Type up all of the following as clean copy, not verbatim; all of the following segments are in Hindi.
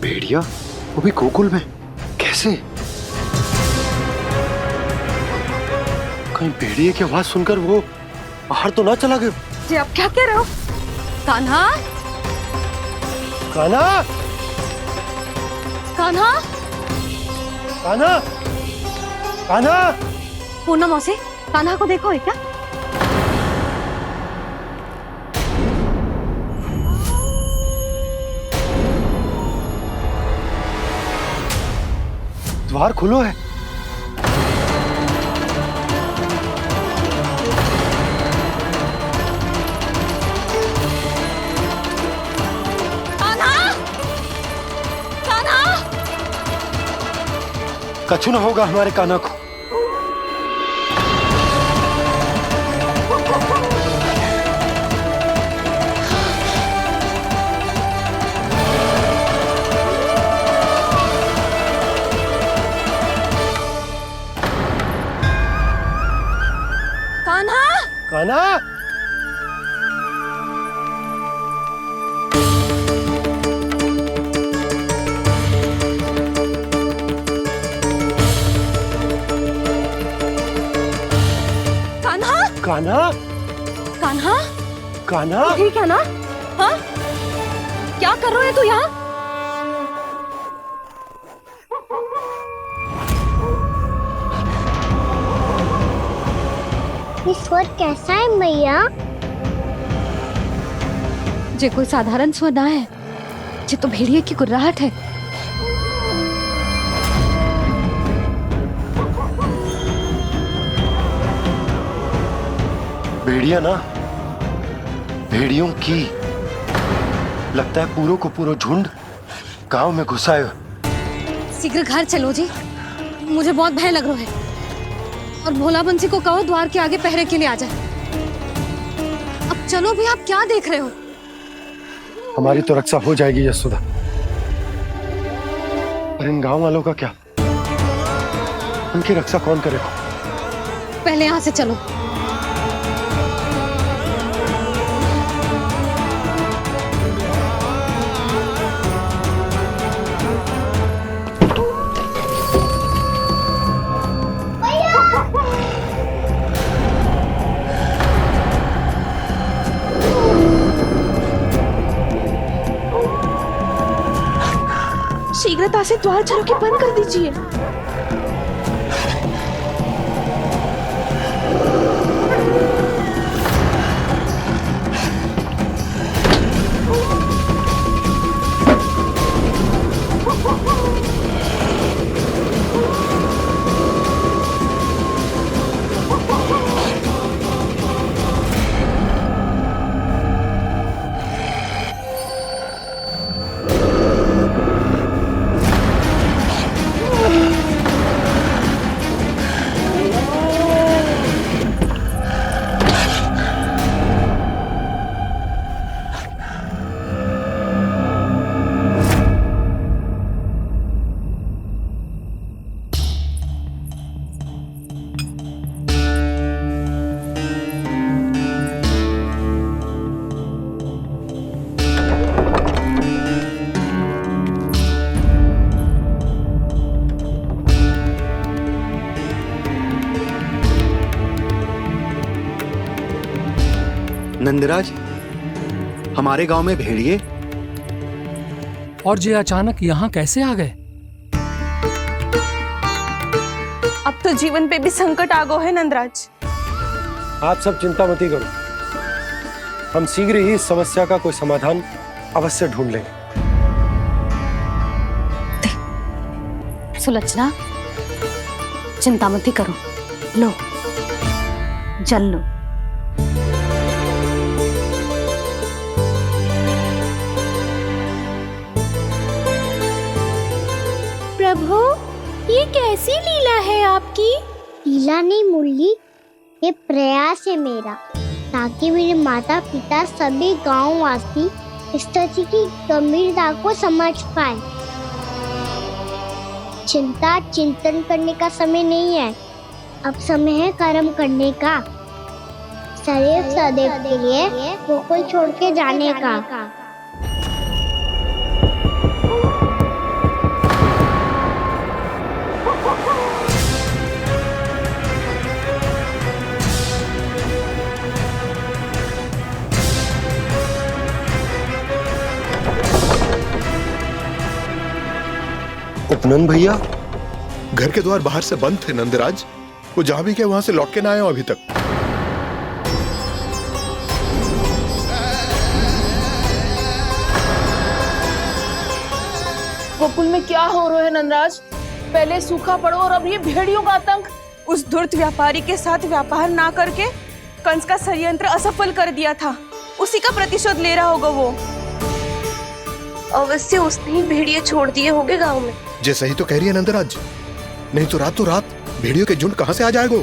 भेड़िया, वो भी गोकुल में? कैसे? कहीं भेड़िए की आवाज सुनकर वो बाहर तो ना चला गया? जी आप क्या कह रहे हो? कान्हा, कान्हा, कान्हा, कान्हा, कान्हा! पूनम मौसी, कान्हा को देखो है क्या? द्वार खुलो है। कान्हा, कान्हा! कछु ना होगा हमारे कान्हा को। कान्हा! कान्हा! कान्हा! कान्हा! कान्हा! कान्हा! ठीक है ना? हाँ? क्या कर रहे हो तू यहाँ? ये स्वर कैसा है मैया? जे कोई साधारण स्वर ना है, जे तो भेड़िए की गुर्राहट है। भेड़िया ना, भेड़ियों की लगता है पूरो को पूरो झुंड गांव में घुसा है। शीघ्र घर चलो जी, मुझे बहुत भय लग रहा है। और भोला बंसी को कहो द्वार के आगे पहरे के लिए आ जाए। अब चलो भी, आप क्या देख रहे हो? हमारी तो रक्षा हो जाएगी यशोदा, पर इन गांव वालों का क्या? उनकी रक्षा कौन करेगा? पहले यहाँ से चलो। शीघ्रता से द्वार चारों के बंद कर दीजिए। नंदराज, हमारे गांव में भेड़िए और ये अचानक यहाँ कैसे आ गए? अब तो जीवन पे भी संकट आ गो है नंदराज। आप सब चिंता मत करो, हम शीघ्र ही इस समस्या का कोई समाधान अवश्य ढूंढ लेंगे। सुलक्षणा, चिंता मत करो, लो जल लो। प्रभु, ये कैसी लीला है आपकी? लीला नहीं मुरली, ये प्रयास है मेरा, ताकि मेरे माता पिता सभी गांव वासी इस स्थिति की गंभीरता को समझ पाए। चिंता चिंतन करने का समय नहीं है, अब समय है कर्म करने का, सदैव सदैव के लिए गोकुल छोड़ के जाने का। नंद भैया, घर के द्वार बाहर से बंद थे नंदराज। वो जहां भी गए वहां से लौट के ना आए हो अभी तक। गोकुल में क्या हो रहा है नंदराज? पहले सूखा पड़ो और अब ये भेड़ियों का आतंक। उस धूर्त व्यापारी के साथ व्यापार ना करके कंस का षड्यंत्र असफल कर दिया था। उसी का प्रतिशोध ले रहा होगा वो। अवश्य उसने ही भेड़िए छोड़ दिए होंगे गांव में। जैसे ही तो कह रही है नंदराज, नहीं तो रात भेड़ियों के झुंड कहां से आ जाएगा?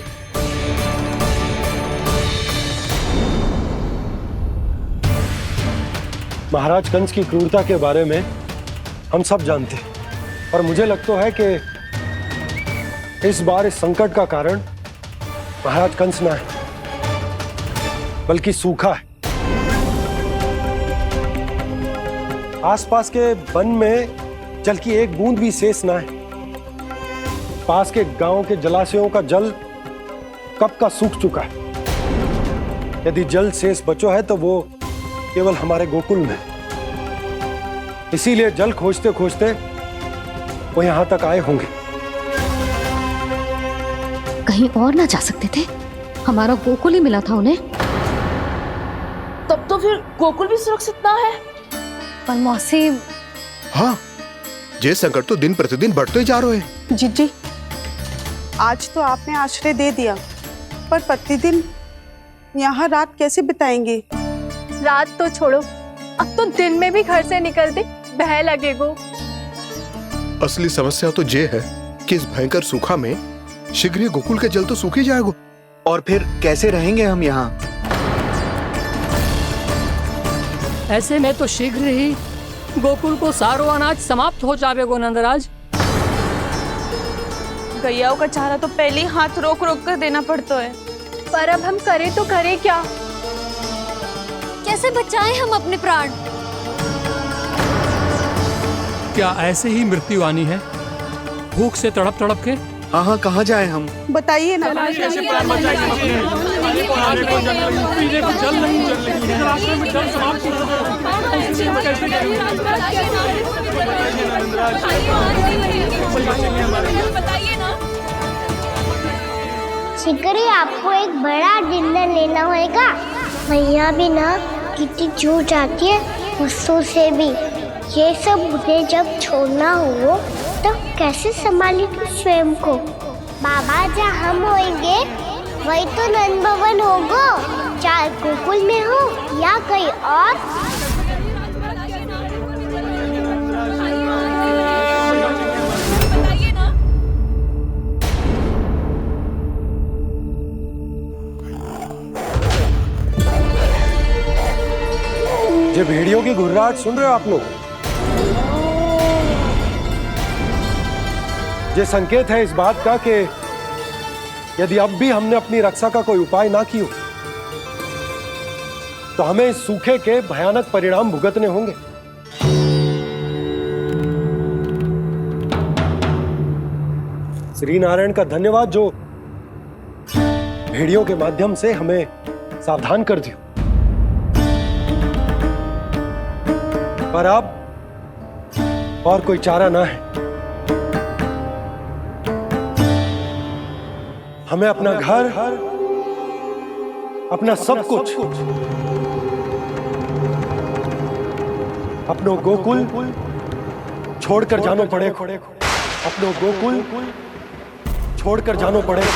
महाराज कंस की क्रूरता के बारे में हम सब जानते हैं, और मुझे लगता है कि इस बार इस संकट का कारण महाराज कंस ना है, बल्कि सूखा है। आसपास के वन में जल की एक बूंद भी शेष ना है। पास के गांव के जलाशयों का जल कब का सूख चुका है। यदि जल शेष बचो है तो वो केवल हमारे गोकुल में। इसीलिए जल खोजते खोजते वो यहां तक आए होंगे। कहीं और ना जा सकते थे? हमारा गोकुल ही मिला था उन्हें। तब तो फिर गोकुल भी सुरक्षित ना है। पर मौसी, हाँ, ये संकट तो दिन प्रतिदिन बढ़ते ही जा रहे हैं। जीजी, आज तो आपने आश्रय दे दिया, पर प्रतिदिन यहाँ रात कैसे बिताएंगे? रात तो छोड़ो, अब तो दिन में भी घर से निकलते भय लगेगो। असली समस्या तो ये है कि इस भयंकर सूखा में शीघ्र ही गोकुल के जल तो सूख ही जाएगा। और फिर कैसे रहेंगे हम यहाँ? ऐसे में तो शीघ्र ही गोकुल को सारो अनाज समाप्त हो जाएगा नंदराज। गैयाओं का चारा तो पहले ही हाथ रोक रोक कर देना पड़ता है। पर अब हम करें तो करें क्या? कैसे बचाएं हम अपने प्राण? क्या ऐसे ही मृत्यु आनी है, भूख से तड़प तड़प के? हाँ, कहाँ जाए हम? बताइए ना। कैसे प्राण बचाएंगे अपने? खाने को जल नहीं, पीने को जल नहीं, रास्ते में जल समाप्त हो शीघ्र ही आपको एक बड़ा डिनर लेना होगा। मैया भी ना कितनी जूझ आती है गुस्सों से भी। ये सब मुझे जब छोड़ना हो तो कैसे संभालेगी स्वयं को? बाबा जहाँ हम होंगे वही तो नंद भवन होगा, चाहे गोकुल में हो या कहीं और। ये भेड़ियों की घुर्राहट सुन रहे हो आप लोग? ये संकेत है इस बात का कि यदि अब भी हमने अपनी रक्षा का कोई उपाय ना किया तो हमें इस सूखे के भयानक परिणाम भुगतने होंगे। श्री नारायण का धन्यवाद जो भेड़ियों के माध्यम से हमें सावधान कर दिया। पर अब और कोई चारा ना है। हमें अपना घर, अपना सब कुछ, अपनो गोकुल छोड़कर जानो पड़ेगा। अपनो गोकुल छोड़कर जानो पड़ेगा।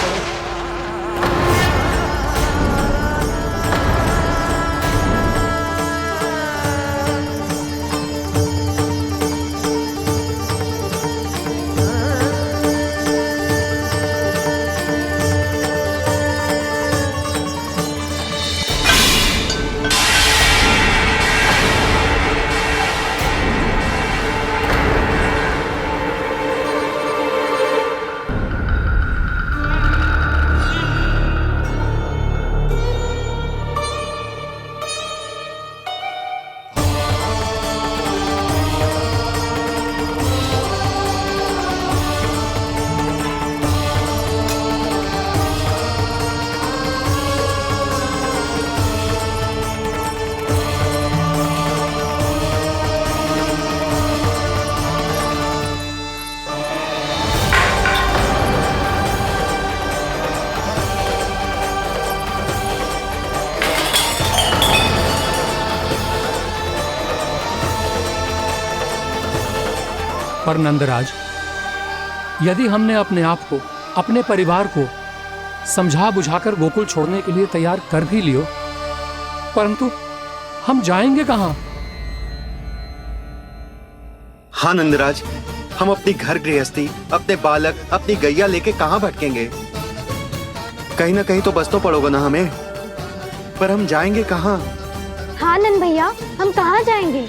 पर नंदराज, यदि हमने अपने आप को, अपने परिवार को समझा बुझाकर गोकुल छोड़ने के लिए तैयार कर भी लियो, परंतु हम जाएंगे कहां? हाँ नंदराज, हम अपनी घर गृहस्थी, अपने बालक, अपनी गैया लेके कहाँ भटकेंगे? कहीं ना कहीं तो बस तो पड़ोगे ना हमें, पर हम जाएंगे कहाँ? हाँ नंद भैया, हम कहाँ जाएंगे?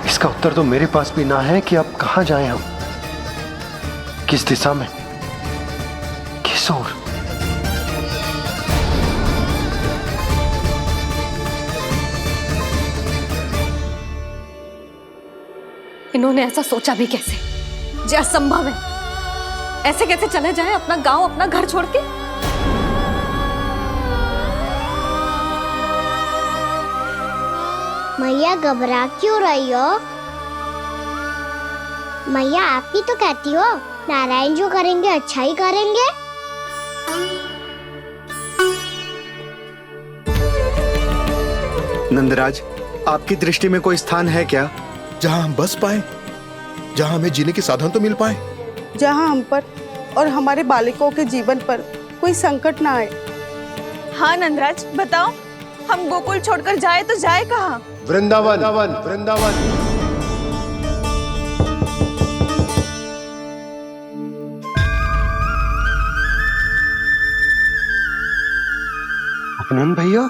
इसका उत्तर तो मेरे पास भी ना है कि अब कहाँ जाएं हम, किस दिशा में, किस ओर। इन्होंने ऐसा सोचा भी कैसे? जो असंभव है। ऐसे कैसे चले जाएं अपना गांव, अपना घर छोड़ के? मैया घबरा क्यों रही हो? मैया आप ही तो कहती हो नारायण जो करेंगे अच्छा ही करेंगे। नंदराज, आपकी दृष्टि में कोई स्थान है क्या जहां हम बस पाए, जहां हमें जीने के साधन तो मिल पाए, जहाँ हम पर और हमारे बालकों के जीवन पर कोई संकट ना आए। हाँ नंदराज, बताओ, हम गोकुल छोड़कर जाए तो जाए कहाँ? वृंदावन, वृंदावन। अपनन भैया,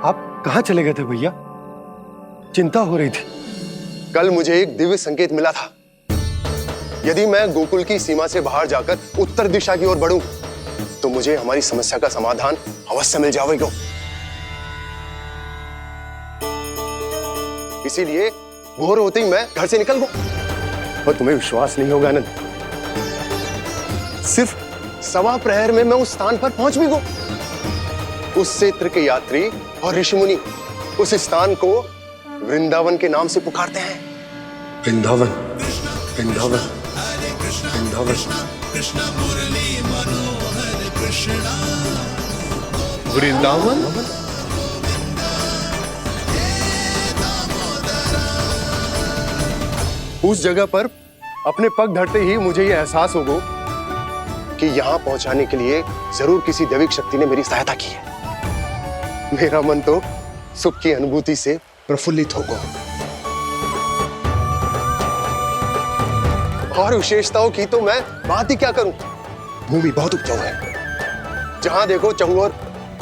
आप कहाँ चले गए थे भैया? चिंता हो रही थी। कल मुझे एक दिव्य संकेत मिला था। यदि मैं गोकुल की सीमा से बाहर जाकर उत्तर दिशा की ओर बढ़ूं, तो मुझे हमारी समस्या का समाधान अवश्य मिल जाएगा। इसीलिए भोर होते ही मैं घर से निकल गया। और तुम्हें विश्वास नहीं होगा आनंद, सिर्फ सवा प्रहर में मैं उस स्थान पर पहुंच भी गया। उस क्षेत्र के यात्री और ऋषिमुनि उस स्थान को वृंदावन के नाम से पुकारते हैं। वृंदावन, वृंदावन, वृंदावन। वृंदावन? उस जगह पर अपने पग धरते ही मुझे यह एहसास होगा कि यहां पहुंचाने के लिए जरूर किसी दैविक शक्ति ने मेरी सहायता की है। मेरा मन तो सुख की अनुभूति से प्रफुल्लित हो गया। और विशेषताओं की तो मैं बात ही क्या करूं। भूमि बहुत उपजाऊ है, जहां देखो चहुओर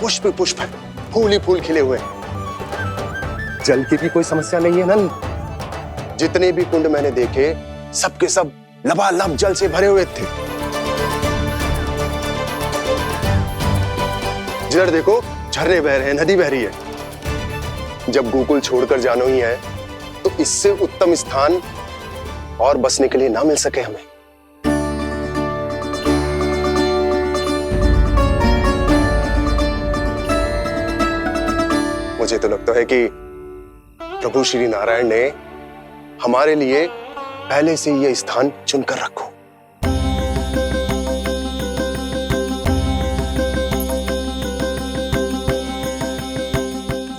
पुष्प पुष्प है, फूल ही फूल खिले हुए हैं। जल की भी कोई समस्या नहीं है नंद। जितने भी कुंड मैंने देखे, सबके सब लबालब जल से भरे हुए थे। जिधर देखो झरने बह रहे हैं, नदी बह रही है। जब गोकुल छोड़कर जाना ही है, तो इससे उत्तम स्थान और बसने के लिए ना मिल सके हमें। मुझे तो लगता है कि प्रभु श्री नारायण ने हमारे लिए पहले से यह स्थान चुनकर रखो।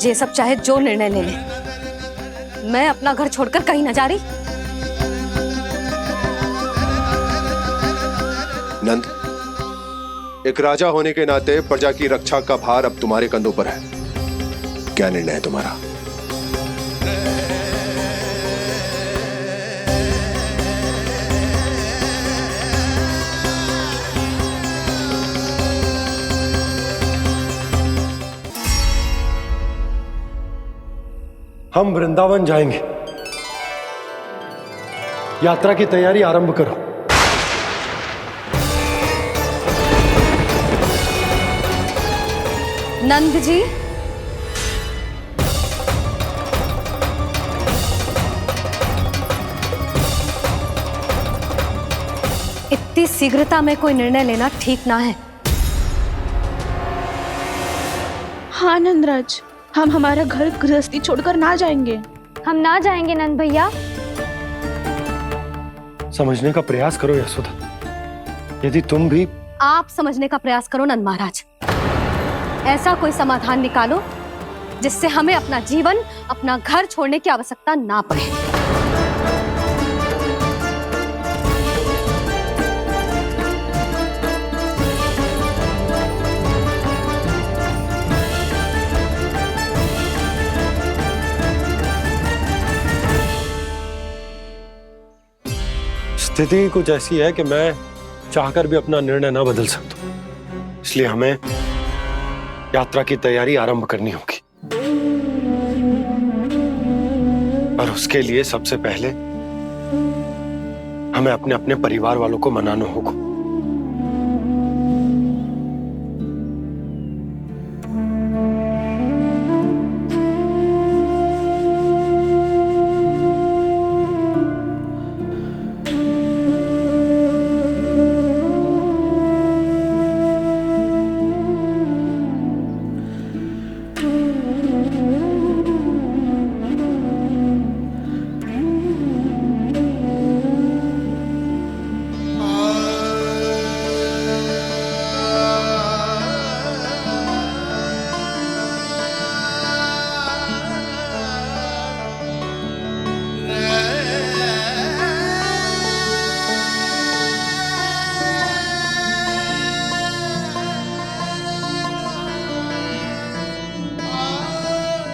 ये सब चाहे जो निर्णय ले ले, मैं अपना घर छोड़कर कहीं न जा रही। नंद, एक राजा होने के नाते प्रजा की रक्षा का भार अब तुम्हारे कंधों पर है। क्या निर्णय है तुम्हारा? हम वृंदावन जाएंगे। यात्रा की तैयारी आरंभ करो। नंद जी, इतनी शीघ्रता में कोई निर्णय लेना ठीक ना है। हाँ नंदराज, हम हमारा घर गृहस्थी छोड़कर ना जाएंगे। हम ना जाएंगे नंद भैया। समझने का प्रयास करो यशोदा। यदि तुम भी आप समझने का प्रयास करो नंद महाराज। ऐसा कोई समाधान निकालो जिससे हमें अपना जीवन, अपना घर छोड़ने की आवश्यकता ना पड़े। स्थिति कुछ ऐसी है कि मैं चाहकर भी अपना निर्णय ना बदल सकता, इसलिए हमें यात्रा की तैयारी आरंभ करनी होगी। और उसके लिए सबसे पहले हमें अपने अपने परिवार वालों को मनाना होगा।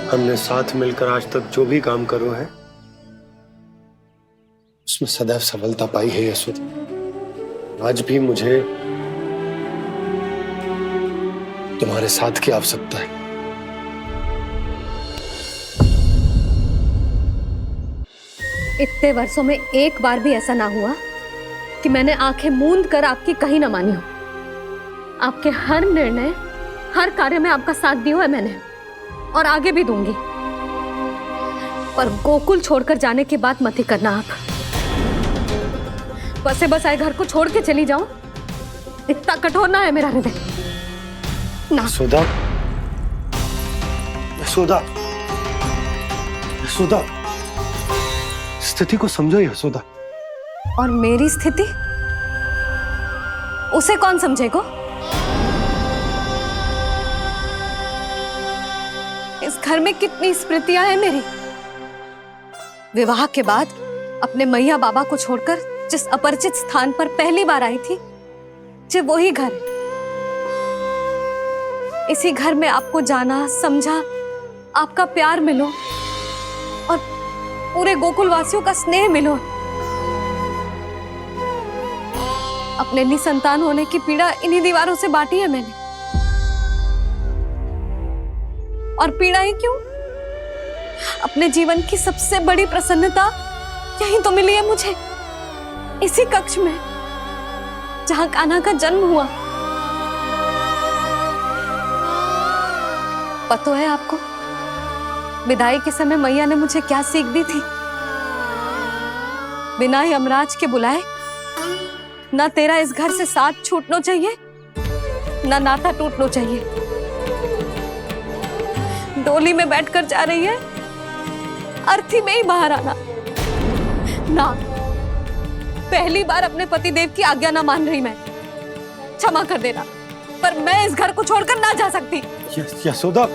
हमने साथ मिलकर आज तक जो भी काम करो है उसमें सदैव सफलता पाई है यशोदा। आज भी मुझे तुम्हारे साथ की आवश्यकता है। इतने वर्षों में एक बार भी ऐसा ना हुआ कि मैंने आंखें मूंद कर आपकी कहीं ना मानी हो। आपके हर निर्णय, हर कार्य में आपका साथ दिया है मैंने, और आगे भी दूंगी। पर गोकुल छोड़कर जाने की बात मत ही करना आप। बसे बसाए घर को छोड़ के चली जाऊं, इतना कठोर ना है मेरा हृदय ना। यशोदा, यशोदा, यशोदा, स्थिति को समझो यशोदा। और मेरी स्थिति उसे कौन समझेगा? इस घर में कितनी स्मृतियां हैं मेरी। विवाह के बाद अपने मैया बाबा को छोड़कर जिस अपरिचित स्थान पर पहली बार आई थी, जो वही घर है। इसी घर में आपको जाना, समझा, आपका प्यार मिलो और पूरे गोकुल वासियों का स्नेह मिलो। अपने निसंतान होने की पीड़ा इन्हीं दीवारों से बांटी है मैंने। और पीड़ा ही क्यों? अपने जीवन की सबसे बड़ी प्रसन्नता यही तो मिली है मुझे, इसी कक्ष में जहां कान्हा का जन्म हुआ। पता है आपको विदाई के समय मैया ने मुझे क्या सीख दी थी? बिना ही यमराज के बुलाए ना तेरा इस घर से साथ छूटना चाहिए, ना नाता टूटना चाहिए। डोली में बैठकर जा रही है, अर्थी में ही बाहर आना ना। पहली बार अपने पतिदेव की आज्ञा ना मान रही मैं, क्षमा कर देना, पर मैं इस घर को छोड़कर ना जा सकती। यशोदा,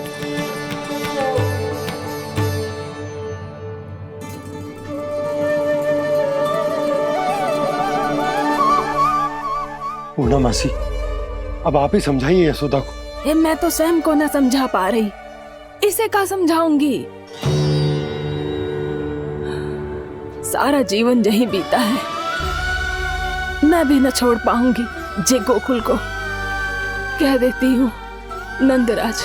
पूर्णा मासी, अब आप ही समझाइए यशोदा को। मैं तो स्वयं को न समझा पा रही, इसे क्या समझाऊंगी? सारा जीवन यही बीता है, मैं भी न छोड़ पाऊंगी जे गोकुल को। कह देती हूँ नंदराज।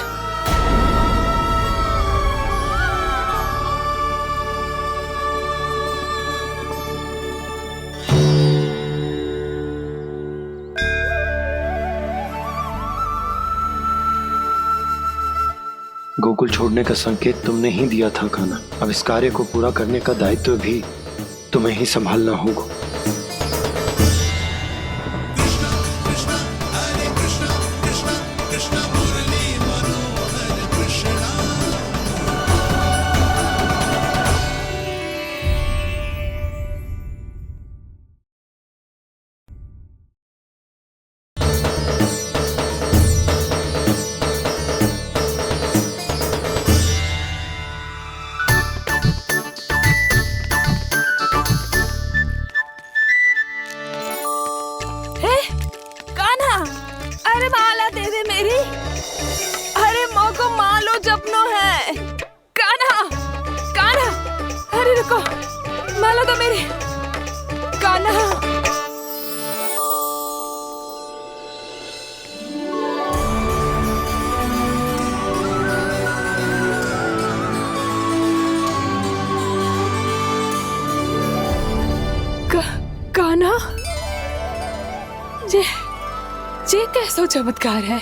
गोकुल छोड़ने का संकेत तुमने ही दिया था कान्हा। अब इस कार्य को पूरा करने का दायित्व भी तुम्हें ही संभालना होगा। सपनों है। कान्हा, कान्हा, अरे रुको, माला तो मेरी। कान्हा, कान्हा, ये कैसा चमत्कार है?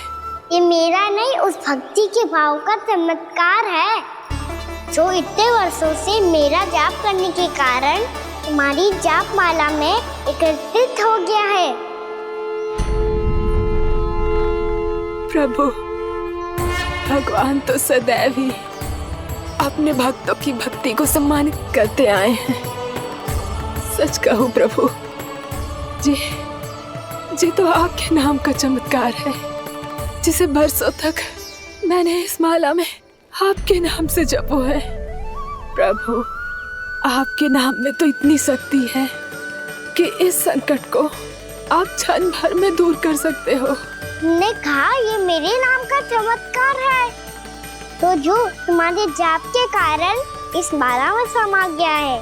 ये मेरा नहीं, उस भक्ति के भाव का चमत्कार है जो इतने वर्षों से मेरा जाप करने के कारण तुम्हारी जाप माला में एकत्रित हो गया है। प्रभु, भगवान तो सदैव ही अपने भक्तों की भक्ति को सम्मानित करते आए हैं। सच कहूं प्रभु, जी तो आपके नाम का चमत्कार है, जिसे बरसों तक मैंने इस माला में आपके नाम से जपो है। प्रभु, आपके नाम में तो इतनी शक्ति है कि इस संकट को आप क्षण भर में दूर कर सकते हो। तुमने कहा ये मेरे नाम का चमत्कार है, तो जो तुम्हारे जाप के कारण इस माला में समा गया है,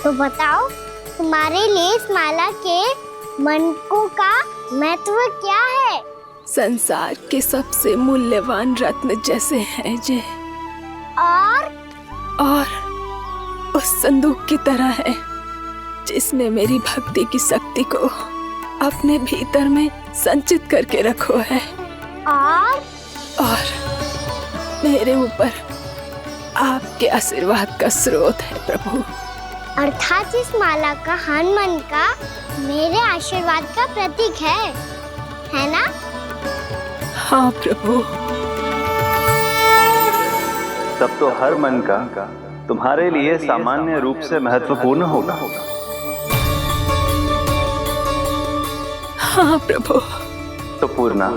तो बताओ तुम्हारे लिए इस माला के मनकों का महत्व क्या है? संसार के सबसे मूल्यवान रत्न जैसे हैं जे, और उस संदूक की तरह है जिसने मेरी भक्ति की शक्ति को अपने भीतर में संचित करके रखो है। और मेरे ऊपर आपके आशीर्वाद का स्रोत है प्रभु। अर्थात इस माला का हनुमान का मेरे आशीर्वाद का प्रतीक है ना? हाँ प्रभु। तब तो हर मन का तुम्हारे लिए सामान्य रूप से महत्वपूर्ण होगा। हाँ प्रभु। तो पूर्णा,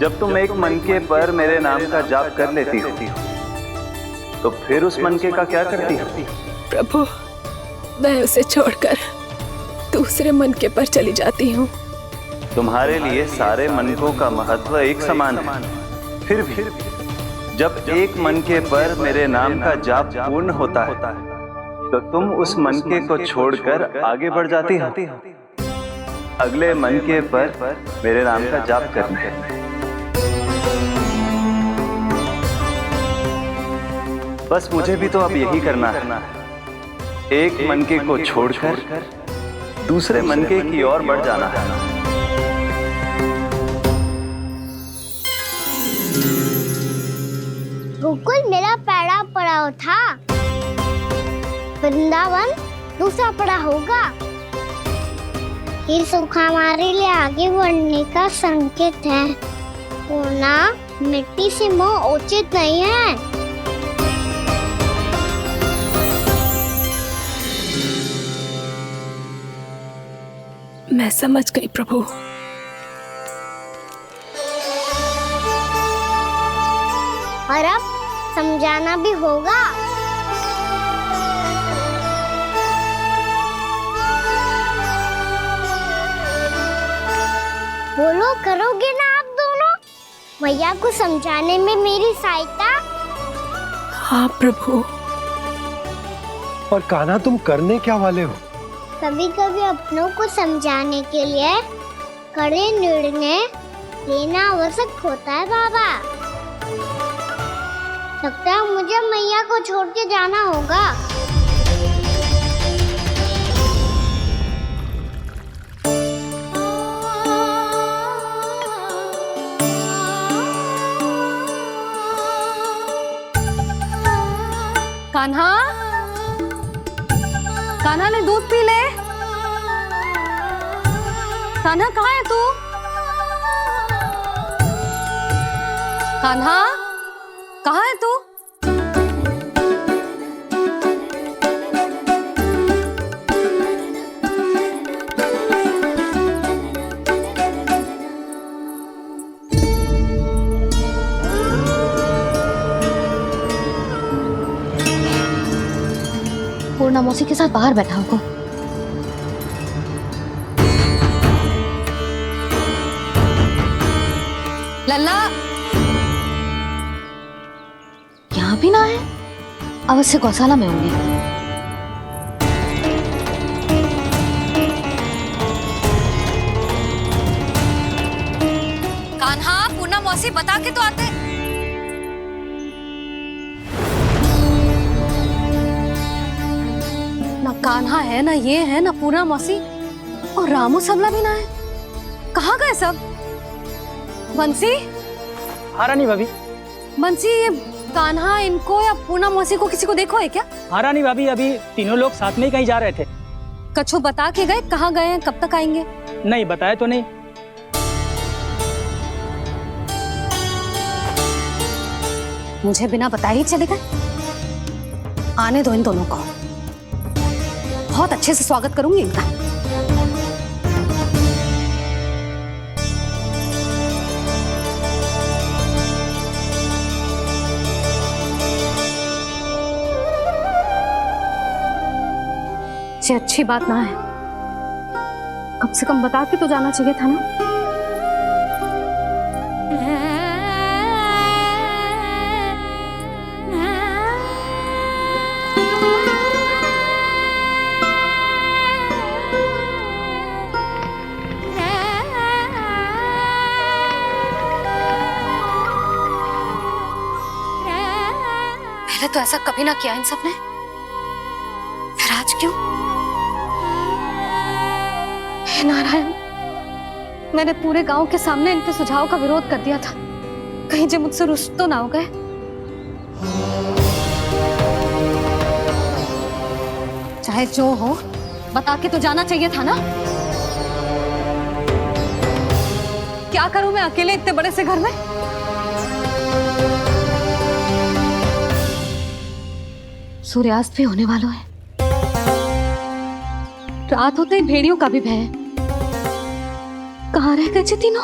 जब तुम एक मनके पर मेरे नाम का जाप कर लेती हो, तो फिर उस मनके का क्या करती हो? प्रभु, मैं उसे छोड़कर दूसरे मनके पर चली जाती हूँ। तुम्हारे लिए सारे मनकों का महत्व एक समान है। फिर भी जब एक मनके पर मेरे नाम का जाप पूर्ण होता है, तो तुम उस मनके को छोड़कर आगे बढ़ जाती हो अगले मनके पर मेरे नाम का जाप करने। बस मुझे भी तो अब यही करना है, एक मनके को छोड़कर दूसरे मनके की ओर बढ़ जाना है। गोकुल मेरा पहला पड़ाव था, वृंदावन दूसरा पड़ाव होगा। ये सुख हमारे लिए आगे बढ़ने का संकेत है, होना मिट्टी से मोह उचित नहीं है। मैं समझ गई प्रभु। और अब समझाना भी होगा। बोलो, करोगे ना आप दोनों? मैया को समझाने में मेरी सहायता? हाँ प्रभु। और कान्हा, तुम करने क्या वाले हो? कभी कभी अपनों को समझाने के लिए कड़े निर्णय लेना आवश्यक होता है बाबा। लगता है मुझे मैया को छोड़ के जाना होगा। कान्हा, कान्हा ने दूध पी ले। कान्हा कहाँ है तू? कान्हा, कहाँ है तू? पूर्णा मौसी के साथ बाहर बैठा होगा। लल्ला, भी ना आए? अवश्य गौशाला में होंगे। कान्हा, पूना मौसी बता के तो आते। ना कान्हा है, ना ये है, ना पूना मौसी, और रामू सबला भी ना है। कहाँ गए सब? बंसी? हाँ रानी भाभी। बंसी, ये कान्हा इनको या पूना मौसी को किसी को देखो है क्या? हाँ रानी भाभी, अभी तीनों लोग साथ में ही कहीं जा रहे थे। कछु बता के गए कहाँ गए हैं, कब तक आएंगे? नहीं बताया तो नहीं। मुझे बिना बताए ही चले गए? आने दो इन दोनों को, बहुत अच्छे से स्वागत करूंगी इनका। ये अच्छी बात ना है, कम से कम बता के तो जाना चाहिए था ना। पहले तो ऐसा कभी ना किया इन सब ने, फिर आज क्यों? हे नारायण, मैंने पूरे गांव के सामने इनके सुझाव का विरोध कर दिया था, कहीं जे मुझसे रुष्ट तो ना हो गए। चाहे जो हो, बता के तो जाना चाहिए था ना। क्या करूं मैं अकेले इतने बड़े से घर में? सूर्यास्त भी होने वाला है, रात होते ही भेड़ियों का भी भय है। कहाँ रह गए तीनों?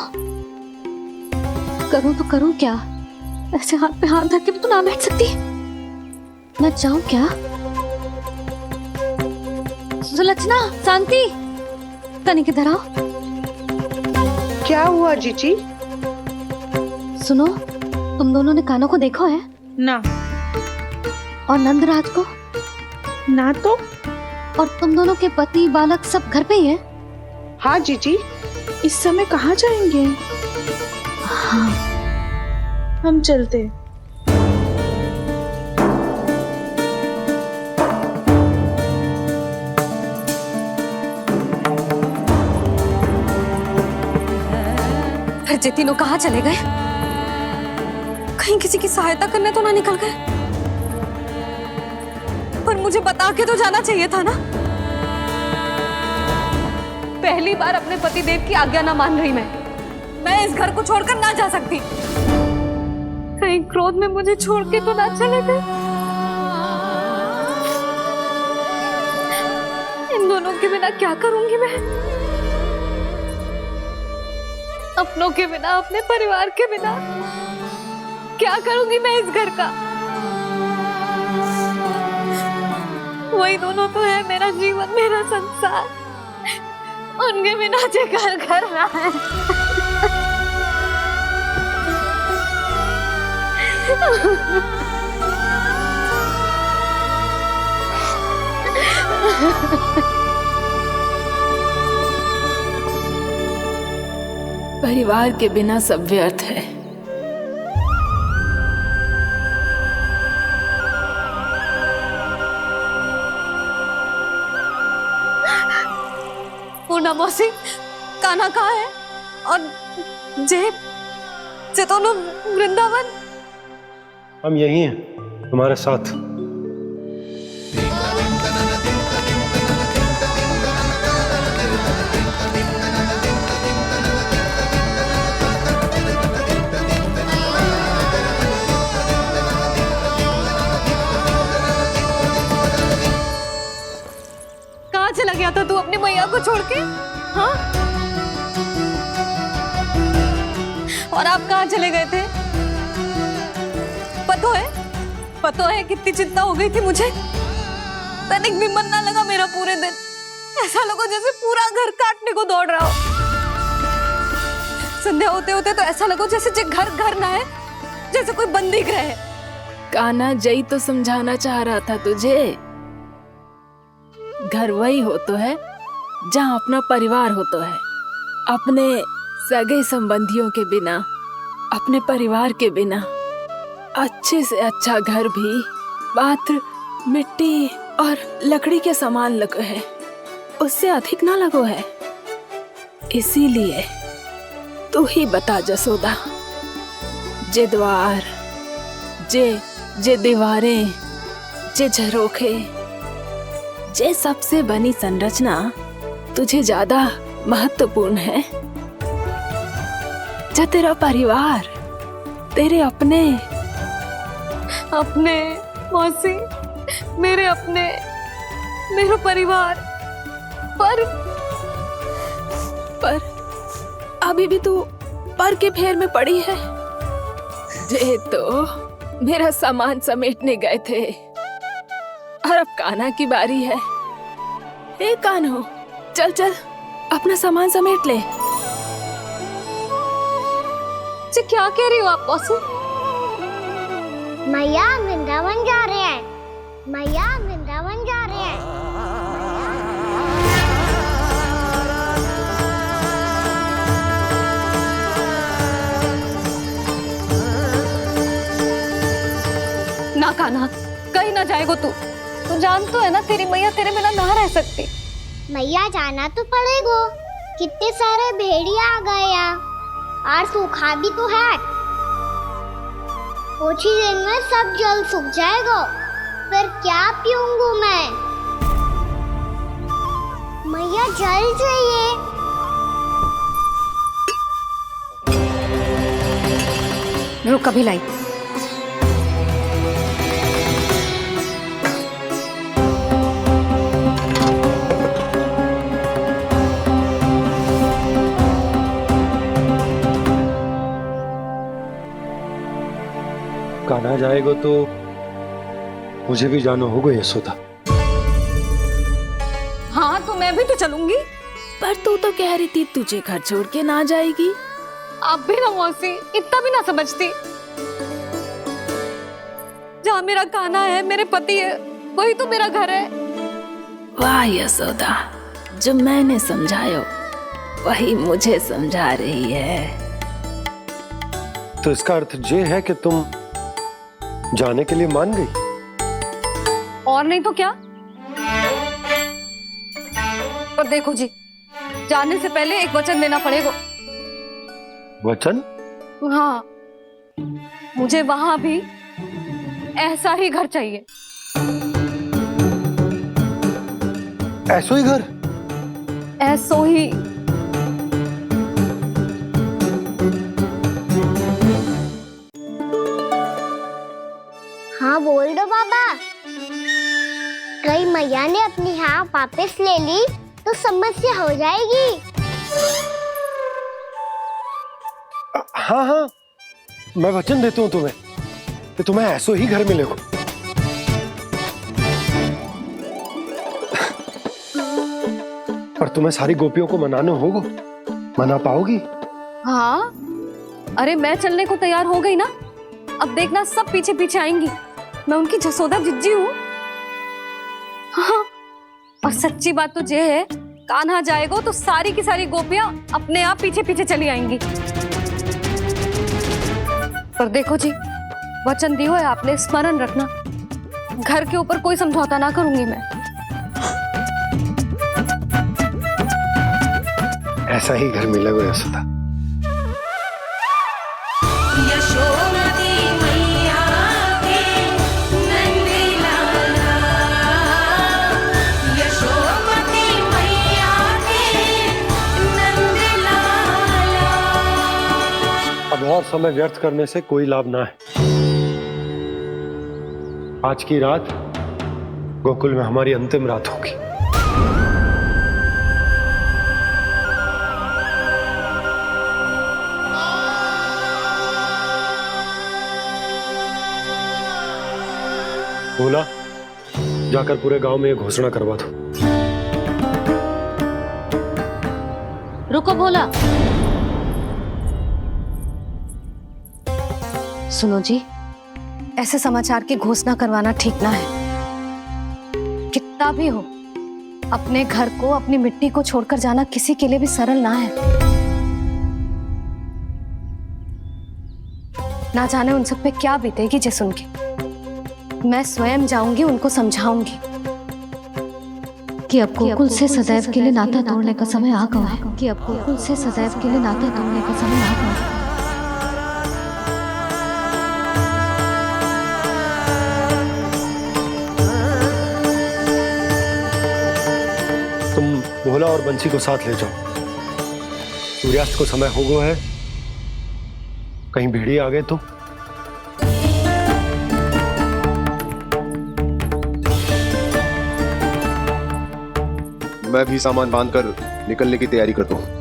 करूं तो करूं क्या? ऐसे हाथ पे हाथ धर के भी तो ना बैठ सकती। मैं जाऊं क्या? सुलक्षणा, शांति, तनिक इधर आओ। क्या हुआ जीजी? सुनो, तुम दोनों ने कान्हा को देखा है? ना। और नंदराज को? ना तो। और तुम दोनों के पति बालक सब घर पे ही हैं? हाँ जीजी। इस समय कहाँ जाएंगे? हाँ। हम चलते। फिर ये तीनों कहाँ चले गए? कहीं किसी की सहायता करने तो ना निकल गए? पर मुझे बता के तो जाना चाहिए था ना। पहली बार अपने पतिदेव की आज्ञा ना मान रही मैं इस घर को छोड़कर ना जा सकती। कहीं क्रोध में मुझे छोड़ के तो ना चले गए। इन दोनों के बिना क्या करूंगी मैं? अपनों के बिना, अपने परिवार के बिना क्या करूंगी मैं इस घर का? वही दोनों तो है मेरा जीवन, मेरा संसार। उनके बिना जे घर घर रहा है। परिवार के बिना सब व्यर्थ है। पूना मौसी, कान्हा कहाँ है? और जे दोनों वृंदावन? हम यही हैं, तुम्हारे साथ। कहाँ चला गया था तू अपनी मैया को छोड़ के? हाँ? और आप कहाँ चले गए थे? पता है कितनी चिंता हो गई थी मुझे। तनिक भी मन ना लगा मेरा पूरे दिन। ऐसा लगा जैसे पूरा घर काटने को दौड़ रहा हो। संध्या होते होते तो ऐसा लगा जैसे घर घर ना है, जैसे कोई बंदी गृह है। कान्हा जई तो समझाना चाह रहा था तुझे। घर वही हो तो है जहाँ अपना परिवार हो तो है। अपने सगे संबंधियों के बिना, अपने परिवार के बिना अच्छे से अच्छा घर भी मात्र मिट्टी और लकड़ी के समान लगो है, उससे अधिक ना लगो है। इसीलिए तू ही बता जसोदा, जे द्वार, जे दीवारें, जे झरोखे, जे सबसे बनी संरचना तुझे ज्यादा महत्वपूर्ण है? जो तेरा परिवार, तेरे अपने मौसी, मेरे अपने, मेरा परिवार, पर अभी भी तू पर के फेर में पड़ी है। जे तो मेरा सामान समेटने गए थे और अब कान्हा की बारी है। ए कान्हो, चल चल अपना सामान समेट ले। जी क्या कह रही हो आप मौसी? मैया वृंदावन जा रहे हैं, मैया वृंदावन जा रहे हैं। ना कान्हा, कहीं ना जाएगो तू जान तो है ना तेरी मैया तेरे बिना ना रह सकती। मैया जाना तो पड़ेगा, कितने सारे भेड़िया आ गए यहाँ और सूखा भी तो है। कुछ ही दिन में सब जल सूख जाएगा, फिर क्या पीऊंगा मैं? मैया जल चाहिए। रुक अभी लाई। कान्हा जाएगा तो मुझे भी जाना होगा यशोदा। हाँ तो मैं भी तो चलूंगी। पर तू तो कह रही थी तुझे घर छोड़ के ना जाएगी। आप भी ना मौसी, इतना भी ना समझती। जहाँ मेरा कान्हा है, मेरे पति है, वही तो मेरा घर है। वाह यशोदा, जो मैंने समझायो वही मुझे समझा रही है। तो इसका अर्थ ये है कि तुम जाने के लिए मान गई? और नहीं तो क्या। पर देखो जी, जाने से पहले एक वचन देना पड़ेगा। वचन? हाँ, मुझे वहां भी ऐसा ही घर चाहिए। ऐसो ही घर? ऐसो ही। हाँ बोल दो बाबा। कहीं मैया ने अपनी हाँ वापस ले ली तो समस्या हो जाएगी। हाँ हाँ, मैं वचन देता हूँ तुम्हें कि तुम्हें ऐसो ही घर मिलेगा। पर तुम्हें सारी गोपियों को मनाना होगा। मना पाओगी? हाँ, अरे मैं चलने को तैयार हो गई ना। अब देखना सब पीछे पीछे आएंगी। मैं उनकी जसोदा जिज्जी हूँ। हाँ, और सच्ची बात तो ये है, कान्हा जाएगा तो सारी की सारी गोपियां अपने आप पीछे पीछे चली आएंगी। पर देखो जी, वचन दियो है आपने, स्मरण रखना। घर के ऊपर कोई समझौता ना करूंगी मैं। ऐसा ही घर मिलेगा यशोदा। अब और समय व्यर्थ करने से कोई लाभ ना है। आज की रात गोकुल में हमारी अंतिम रात होगी। बोला, जाकर पूरे गांव में ये घोषणा करवा दो। रुको भोला। सुनो जी, ऐसे समाचार की घोषणा करवाना ठीक ना है। कितना भी हो, अपने घर को, अपनी मिट्टी को छोड़कर जाना किसी के लिए भी सरल ना है। ना जाने उन सब पे क्या बीतेगी जे सुन के। मैं स्वयं जाऊंगी, उनको समझाऊंगी कि अब गोकुल से सदैव के लिए नाता तोड़ने का समय आ गया है। कि अब गोकुल से सदैव के लिए नाता तोड़ने का समय आ गया है। तुम भोला और बंसी को साथ ले जाओ। सूर्यास्त को समय हो गया है, कहीं भेड़िए आ गए तो। मैं भी सामान बांधकर निकलने की तैयारी करता हूँ।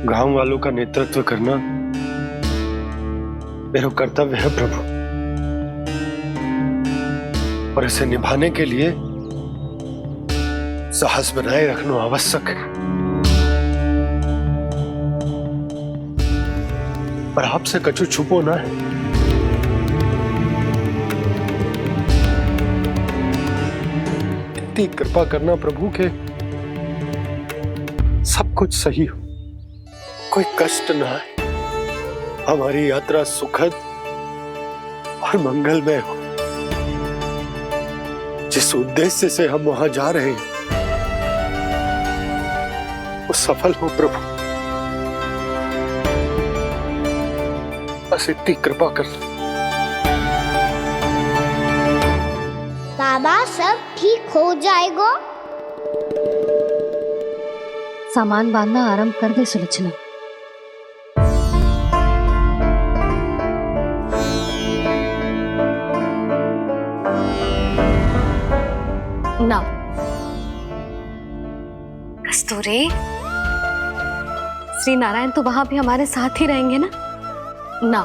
गांव वालों का नेतृत्व करना मेरा कर्तव्य है प्रभु, और इसे निभाने के लिए साहस बनाए रखना आवश्यक है। पर आपसे कछु छुपो ना है। इतनी कृपा करना प्रभु के सब कुछ सही हो, कोई कष्ट ना है, हमारी यात्रा सुखद और मंगलमय हो। जिस उद्देश्य से हम वहां जा रहे हैं वो सफल हो प्रभु, बस इतनी कृपा कर। बाबा सब ठीक हो जाएगा। सामान बांधना आरंभ कर दे सुलोचना। ना कस्तूरी, श्री नारायण तो वहां भी हमारे साथ ही रहेंगे ना? ना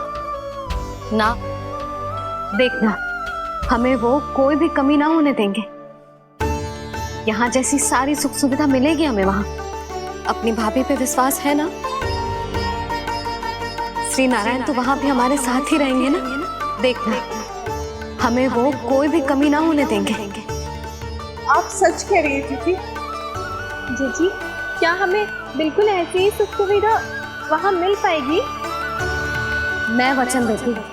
ना, देखना हमें वो कोई भी कमी ना होने देंगे। यहाँ जैसी सारी सुख सुविधा मिलेगी हमें वहां। अपनी भाभी पे विश्वास है ना? श्री नारायण तो वहां भी हमारे साथ ही रहेंगे ना? देखना हमें वो कोई भी कमी ना होने देंगे। आप सच कह रही है दीदी? जीजी, क्या हमें बिल्कुल ऐसी ही सुख सुविधा वहाँ मिल पाएगी? मैं वचन देती हूँ,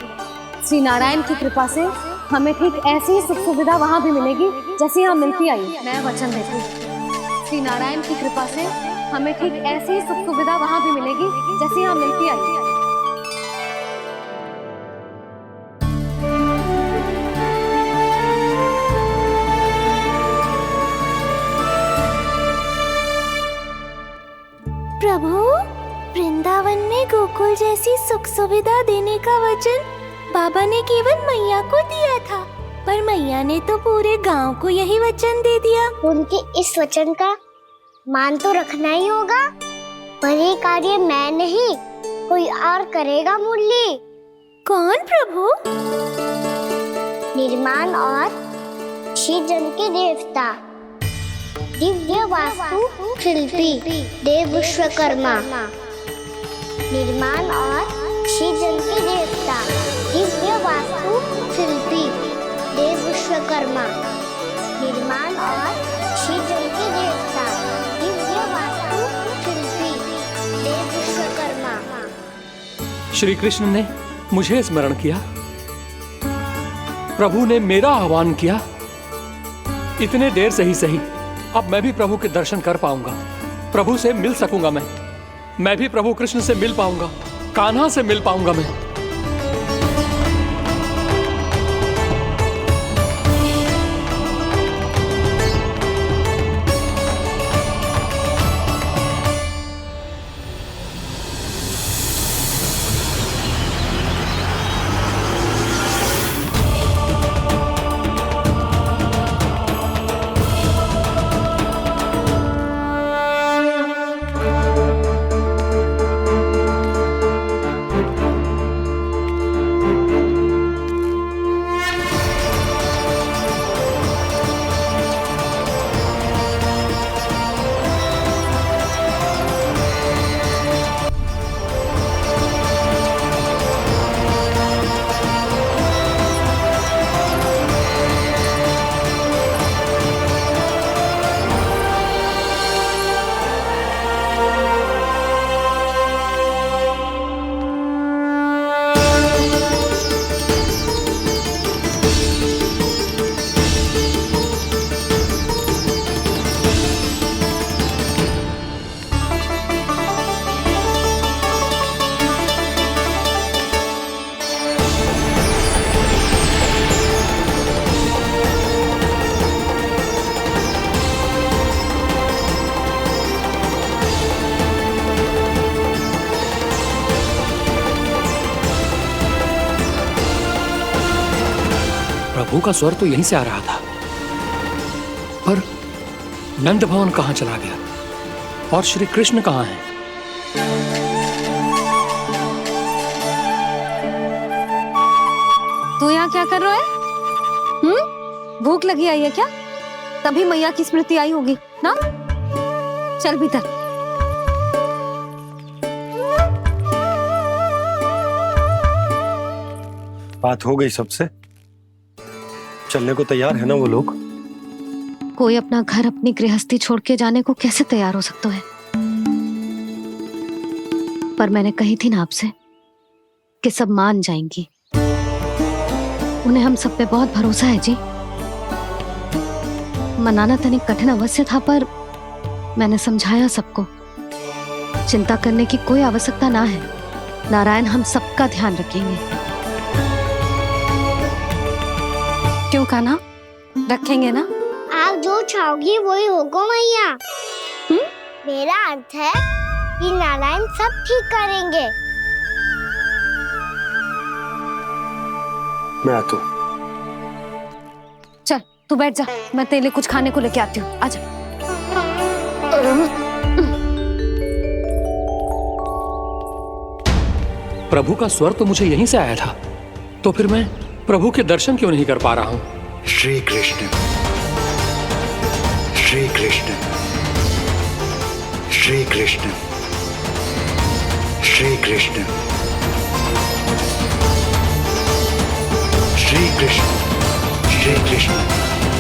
श्री नारायण की कृपा से हमें ठीक ऐसी ही सुख सुविधा वहाँ भी मिलेगी जैसी यहाँ मिलती आई। मैं वचन देती हूँ, श्री नारायण की कृपा से हमें ठीक ऐसी ही सुख सुविधा वहाँ भी मिलेगी जैसी यहाँ मिलती आई। प्रभु, वृंदावन में गोकुल जैसी सुख सुविधा देने का वचन बाबा ने केवल मैया को दिया था, पर मैया ने तो पूरे गांव को यही वचन दे दिया। उनके इस वचन का मान तो रखना ही होगा, पर ये कार्य मैं नहीं कोई और करेगा। मुरली कौन प्रभु? निर्माण और श्रीजन के देवता, दिव्य वास्तु शिल्पी देव विश्वकर्मा। निर्माण और श्रीजन के देवता, दिव्य वास्तु शिल्पी देव विश्वकर्मा। निर्माण और श्रीजन के देवता, दिव्य वास्तु शिल्पी देव विश्वकर्मा। श्री कृष्ण ने मुझे स्मरण किया, प्रभु ने मेरा आह्वान किया। इतने देर से ही सही, अब मैं भी प्रभु के दर्शन कर पाऊंगा, प्रभु से मिल सकूंगा। मैं भी प्रभु कृष्ण से मिल पाऊंगा, कान्हा से मिल पाऊंगा मैं। प्रभु का स्वर तो यहीं से आ रहा था, पर नंद भवन कहाँ चला गया और श्री कृष्ण कहाँ हैं? तू यहाँ क्या कर रहा है? भूख लगी आई है क्या? तभी मैया की स्मृति आई होगी ना? चल भीतर। बात हो गई सबसे? चलने को तैयार है ना वो लोग? कोई अपना घर अपनी गृहस्थी छोड़ के जाने को कैसे तैयार हो सकता है? पर मैंने कही थी ना आपसे कि सब मान जाएंगी। उन्हें हम सब पे बहुत भरोसा है जी। मनाना तनिक कठिन अवश्य था, पर मैंने समझाया सबको। चिंता करने की कोई आवश्यकता ना है। नारायण हम सबका ध्यान रखेंगे। क्यों कान्हा, रखेंगे ना? आप जो चाहोगी वही होगा मैया। मेरा अर्थ है कि नारायण सब ठीक करेंगे। मैं आता हूं। चल तू बैठ जा, मैं तेरे लिए कुछ खाने को लेके आती हूँ। आजा। प्रभु का स्वर तो मुझे यहीं से आया था, तो फिर मैं प्रभु के दर्शन क्यों नहीं कर पा रहा हूँ? श्री कृष्ण, श्री कृष्ण, श्री कृष्ण, श्री कृष्ण, श्री कृष्ण, श्री कृष्ण, श्री कृष्ण,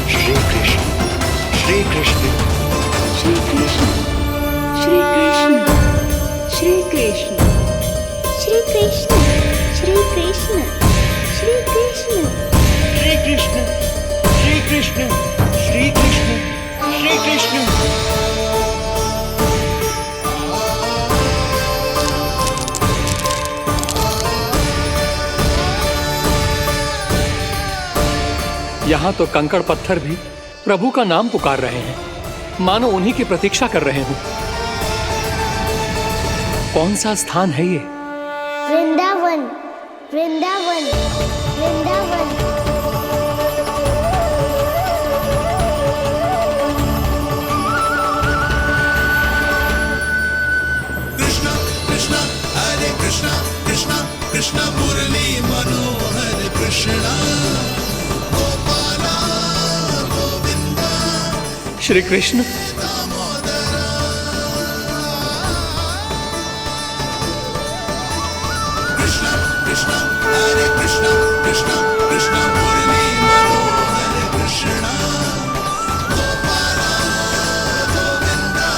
श्री कृष्ण, श्री कृष्ण, श्री कृष्ण, श्री कृष्ण, श्री कृष्ण, श्री कृष्ण, श्री कृष्ण, श्री कृष्ण, श्री कृष्ण, श्री कृष्ण, श्री कृष्ण। यहाँ तो कंकड़ पत्थर भी प्रभु का नाम पुकार रहे हैं, मानो उन्हीं की प्रतीक्षा कर रहे हों। कौन सा स्थान है ये? वृंदावन, वृंदावन, वृंदावन। कृष्णा कृष्णा हरे कृष्णा, कृष्णा कृष्णा मुरली मनोहर कृष्णा, गोपाला गोविंदा श्री कृष्ण। कृष्णा कृष्णा हरे कृष्णा, कृष्णा कृष्णा मुरली मनोहर कृष्णा, गोपाला गोविंदा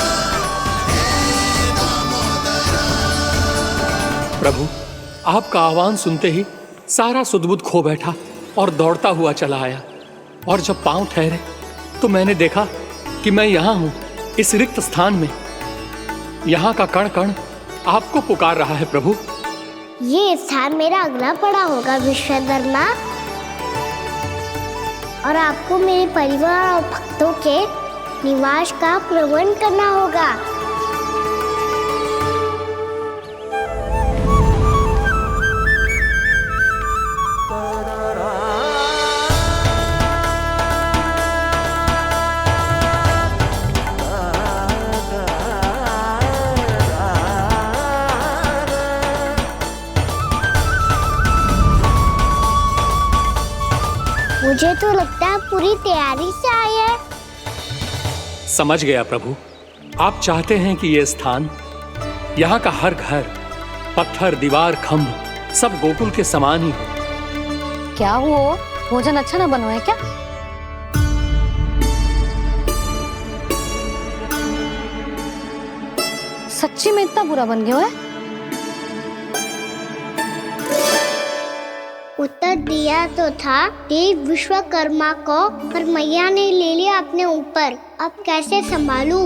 हे दामोदरा। प्रभु, आपका आह्वान सुनते ही सारा सुध-बुध खो बैठा और दौड़ता हुआ चला आया। और जब पांव ठहरे तो मैंने देखा कि मैं यहाँ हूँ, इस रिक्त स्थान में। यहाँ का कण कण आपको पुकार रहा है प्रभु। ये स्थान मेरा अगला पड़ा होगा विश्वकर्मा, और आपको मेरे परिवार और भक्तों के निवास का प्रबंध करना होगा। मुझे तो लगता है पूरी तैयारी से आए हैं। समझ गया प्रभु, आप चाहते हैं कि ये स्थान, यहाँ का हर घर, पत्थर, दीवार, खम्भ सब गोकुल के समान ही हो। क्या हुआ? भोजन अच्छा ना बनो है क्या? सच्ची में इतना बुरा बन गया है? उत्तर दिया तो था देव विश्वकर्मा को, पर मैया ने ले लिया अपने ऊपर। अब कैसे संभालूं?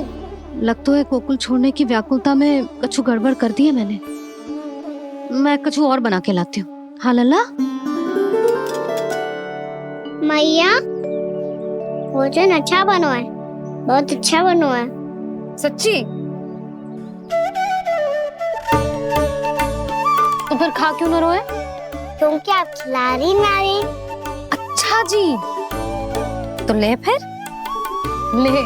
लग तो है गोकुल छोड़ने की व्याकुलता में कछु गड़बड़ कर दी है मैंने। मैं कछु और बना के लाती हूँ। हाँ लल्ला? मैया, भोजन अच्छा बनो है, बहुत अच्छा बनो है। सच्ची? तो फिर खा क्यों न रोए? क्योंकि आप खिला रही ना रही। अच्छा अच्छा जी, तो ले फिर ले।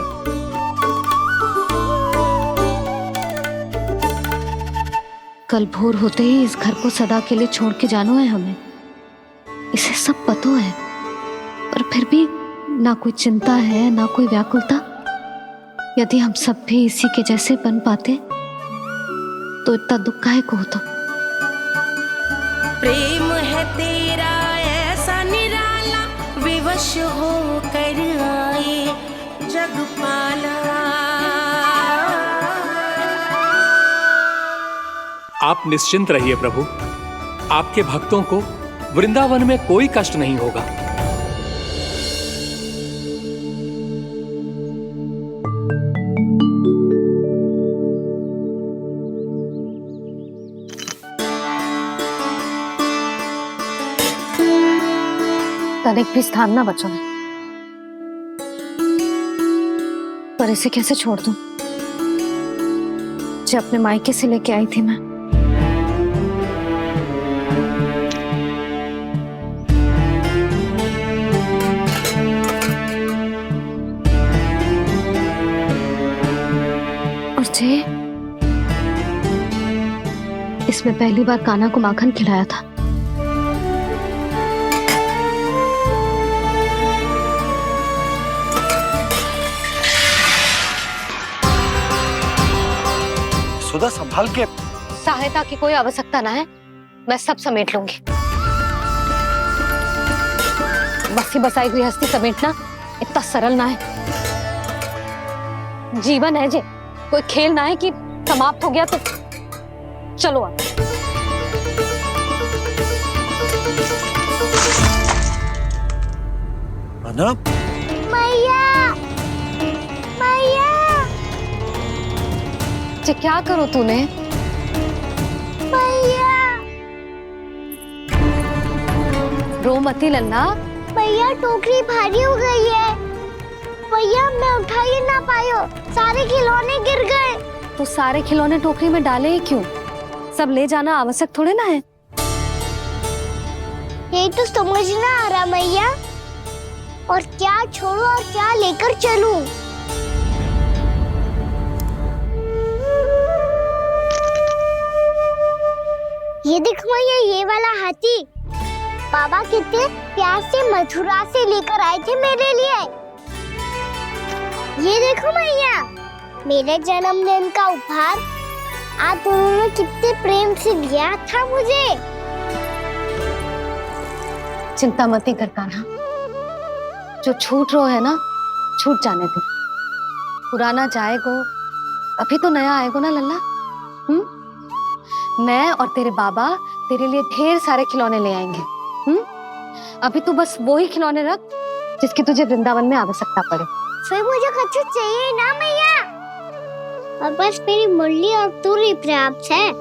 कल भोर होते ही इस घर को सदा के लिए छोड़ के जाना है हमें, इसे सब पता है, पर फिर भी ना कोई चिंता है ना कोई व्याकुलता। यदि हम सब भी इसी के जैसे बन पाते तो इतना दुख काहे को होता। प्रेम है तेरा ऐसा निराला, विवश हो कर आए जग पाला। आप निश्चिंत रहिए प्रभु, आपके भक्तों को वृंदावन में कोई कष्ट नहीं होगा। तनिक भी स्थान ना बचो है, पर इसे कैसे छोड़ दूं जो अपने मायके से लेके आई थी मैं। और जे इसमें पहली बार कान्हा को माखन खिलाया था। सुधा संभाल के। सहायता की कोई आवश्यकता ना है, मैं सब समेट लूंगी। बसी बसाई हुई हस्ती समेटना इतना सरल ना है। जीवन है जी, कोई खेल ना है कि समाप्त हो गया तो चलो आप। अना? मैया, मैया, जे क्या करो तूने? मैया, रो मती लल्ला। भैया टोकरी भारी हो गई है। भैया मैं उठा ही ना पायो, सारे खिलौने गिर गए। तो सारे खिलौने टोकरी में डाले ही क्यों? सब ले जाना आवश्यक थोड़े ना है। यही तो समझ ना आ रहा मैया, और क्या छोड़ू और क्या लेकर चलूं? ये देख मैया, ये वाला हाथी बाबा कितने प्यार से मथुरा से लेकर आए थे मेरे लिए। ये देखो मैया, मेरे जन्मदिन का उपहार आप दोनों ने कितने प्रेम से दिया था मुझे। चिंता मत कर कान्हा, जो छूट रो है ना छूट जाने दे। पुराना जाएगो, अभी तो नया आएगो ना लल्ला। मैं और तेरे बाबा तेरे लिए ढेर सारे खिलौने ले आएंगे। अभी तू बस वो ही खिलौने रख जिसकी तुझे वृंदावन में आवश्यकता पड़े। फिर मुझे कुछ चाहिए ना मैया, और बस मेरी मुरली और तूरी पर्याप्त है।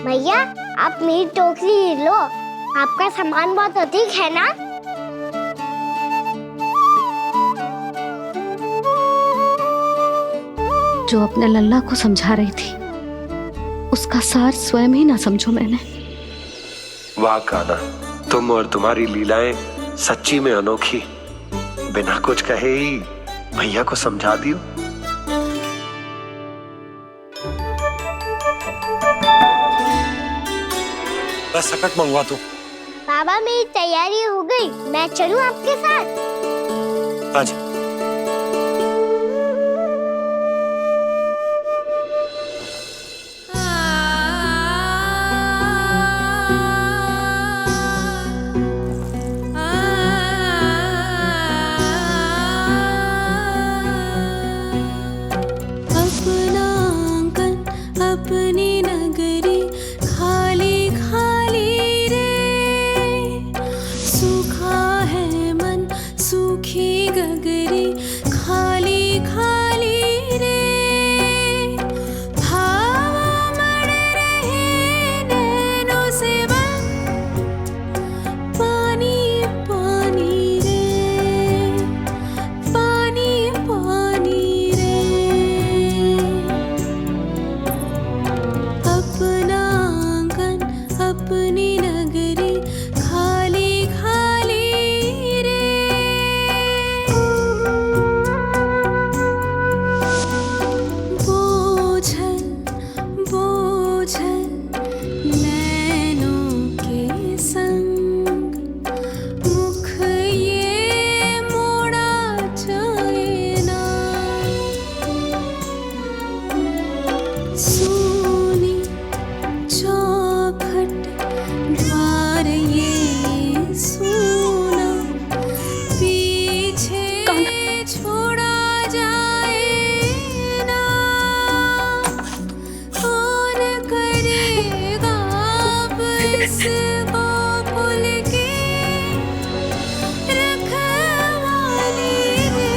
भैया आप मेरी टोकरी लो, आपका सामान बहुत अधिक है ना। जो अपने लल्ला को समझा रही थी उसका सार स्वयं ही ना समझो मैंने। वाह कान्हा, तुम और तुम्हारी लीलाएं सच्ची में अनोखी। बिना कुछ कहे ही भैया को समझा दियो। बस सकट मंगवा तू। बाबा मेरी तैयारी हो गई, मैं चलूं आपके साथ? आजा। अपनी नगरी खाली खाली रे, सूखा है मन सूखी गगरी। सोनी चौखट द्वार ये सोना पीछे छोड़ा जाए ना। कौन करेगा अब इस गोकुल की रखवाली रे।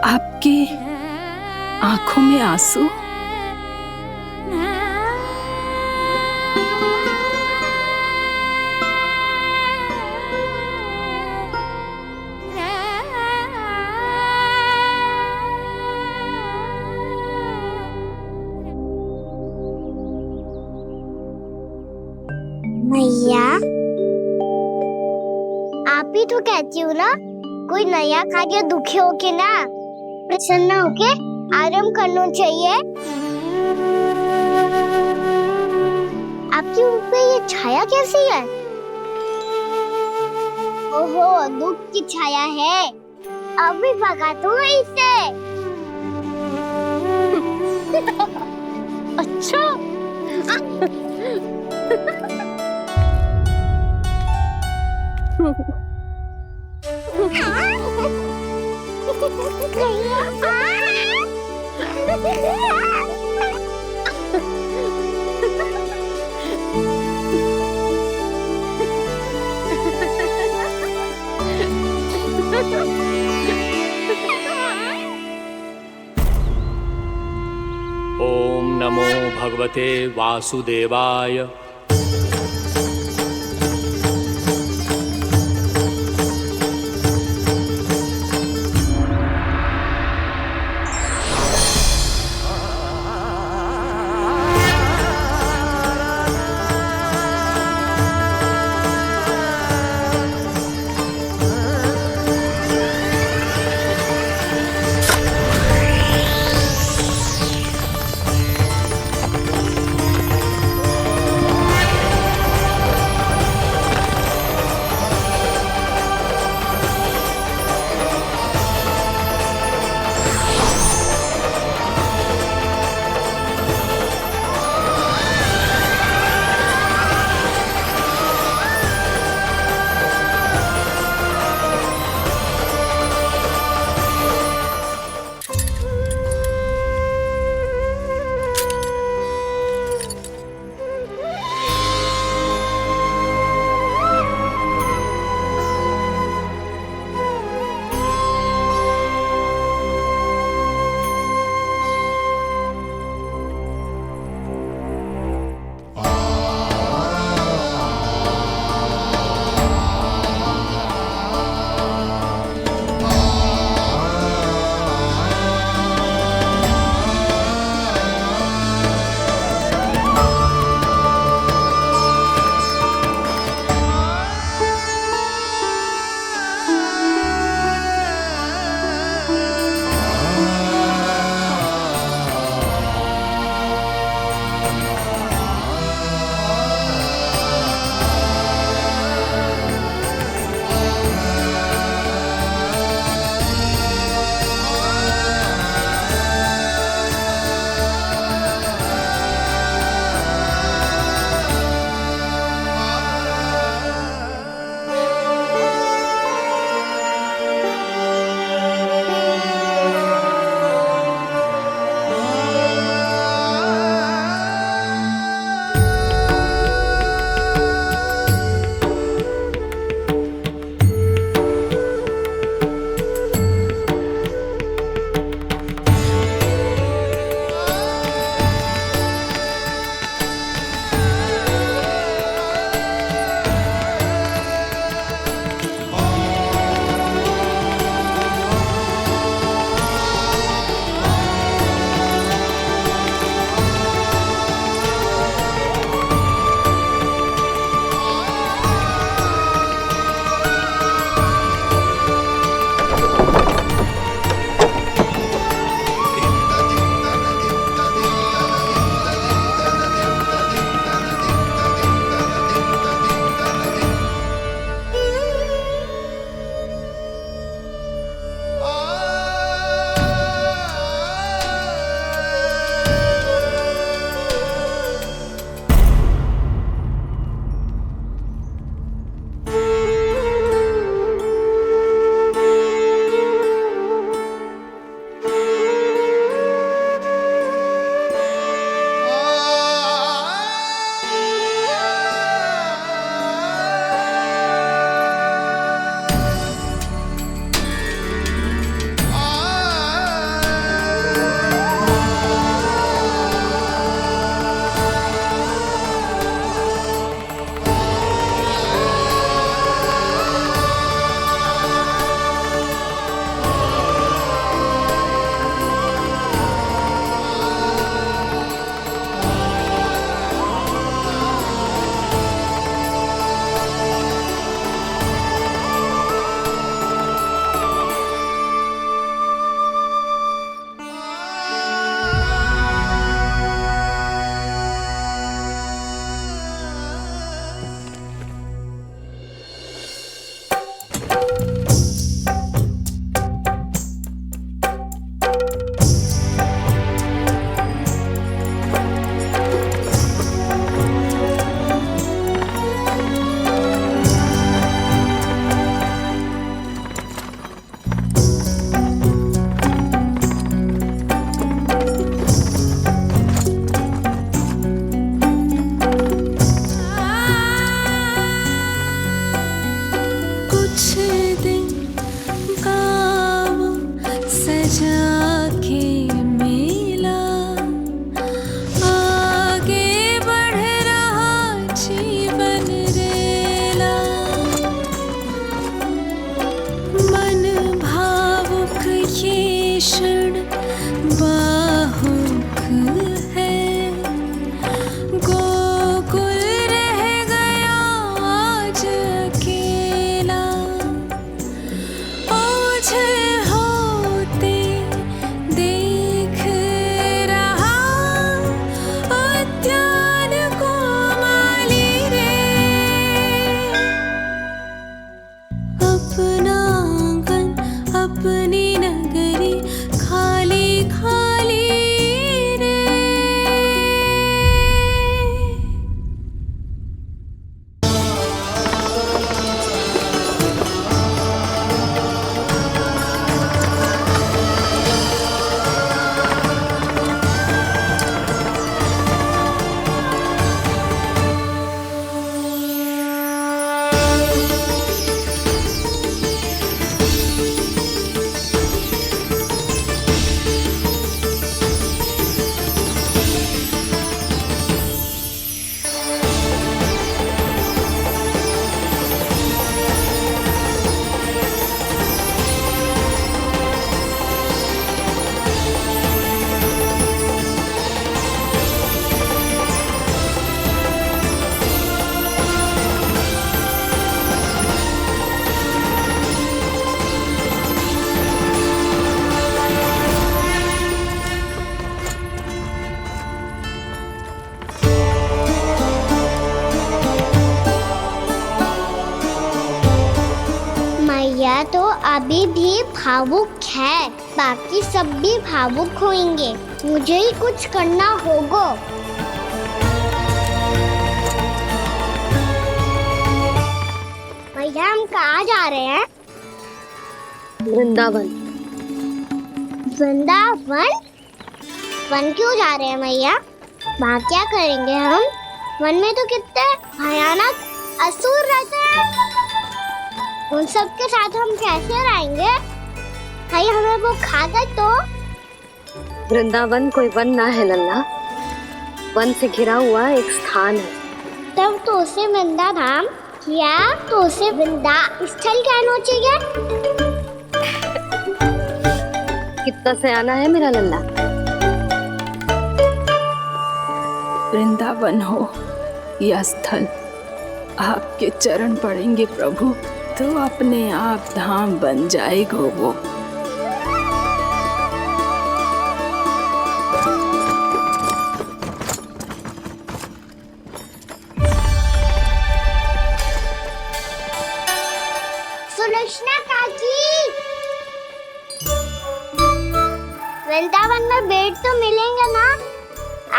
आपके आंखों में आंसू? मैया आप ही तो कहती हो ना, कोई नया कार्य दुखी होके ना प्रसन्न होके आराम करना चाहिए। आपके मुंह पे ये छाया कैसी है? ओहो, दुख की छाया है। अभी भगा दो इसे। अच्छा। ओम नमो भगवते वासुदेवाय। मैया तो अभी भी भावुक है, बाकी सब भी भावुक होंगे। मुझे ही कुछ करना होगा। भैया हम कहाँ जा रहे हैं? वृंदावन। वृंदावन? वन क्यों जा रहे हैं भैया? वहाँ क्या करेंगे हम? वन में तो कितने भयानक असुर रहते हैं। उन सब के साथ हम कैसे रहेंगे? भाई हमें वो खा गए तो? वृंदावन कोई वन ना है लल्ला, वन से घिरा हुआ एक स्थान है। तब तो उसे वृंदा धाम या तो उसे वृंदा स्थल कहना चाहिए। कितना सयाना है मेरा लल्ला। वृंदावन हो या स्थल, आपके चरण पड़ेंगे प्रभु तो अपने आप धाम बन जाएगा वो। सुलक्षणा काकी, वृंदावन में बेट तो मिलेंगे ना?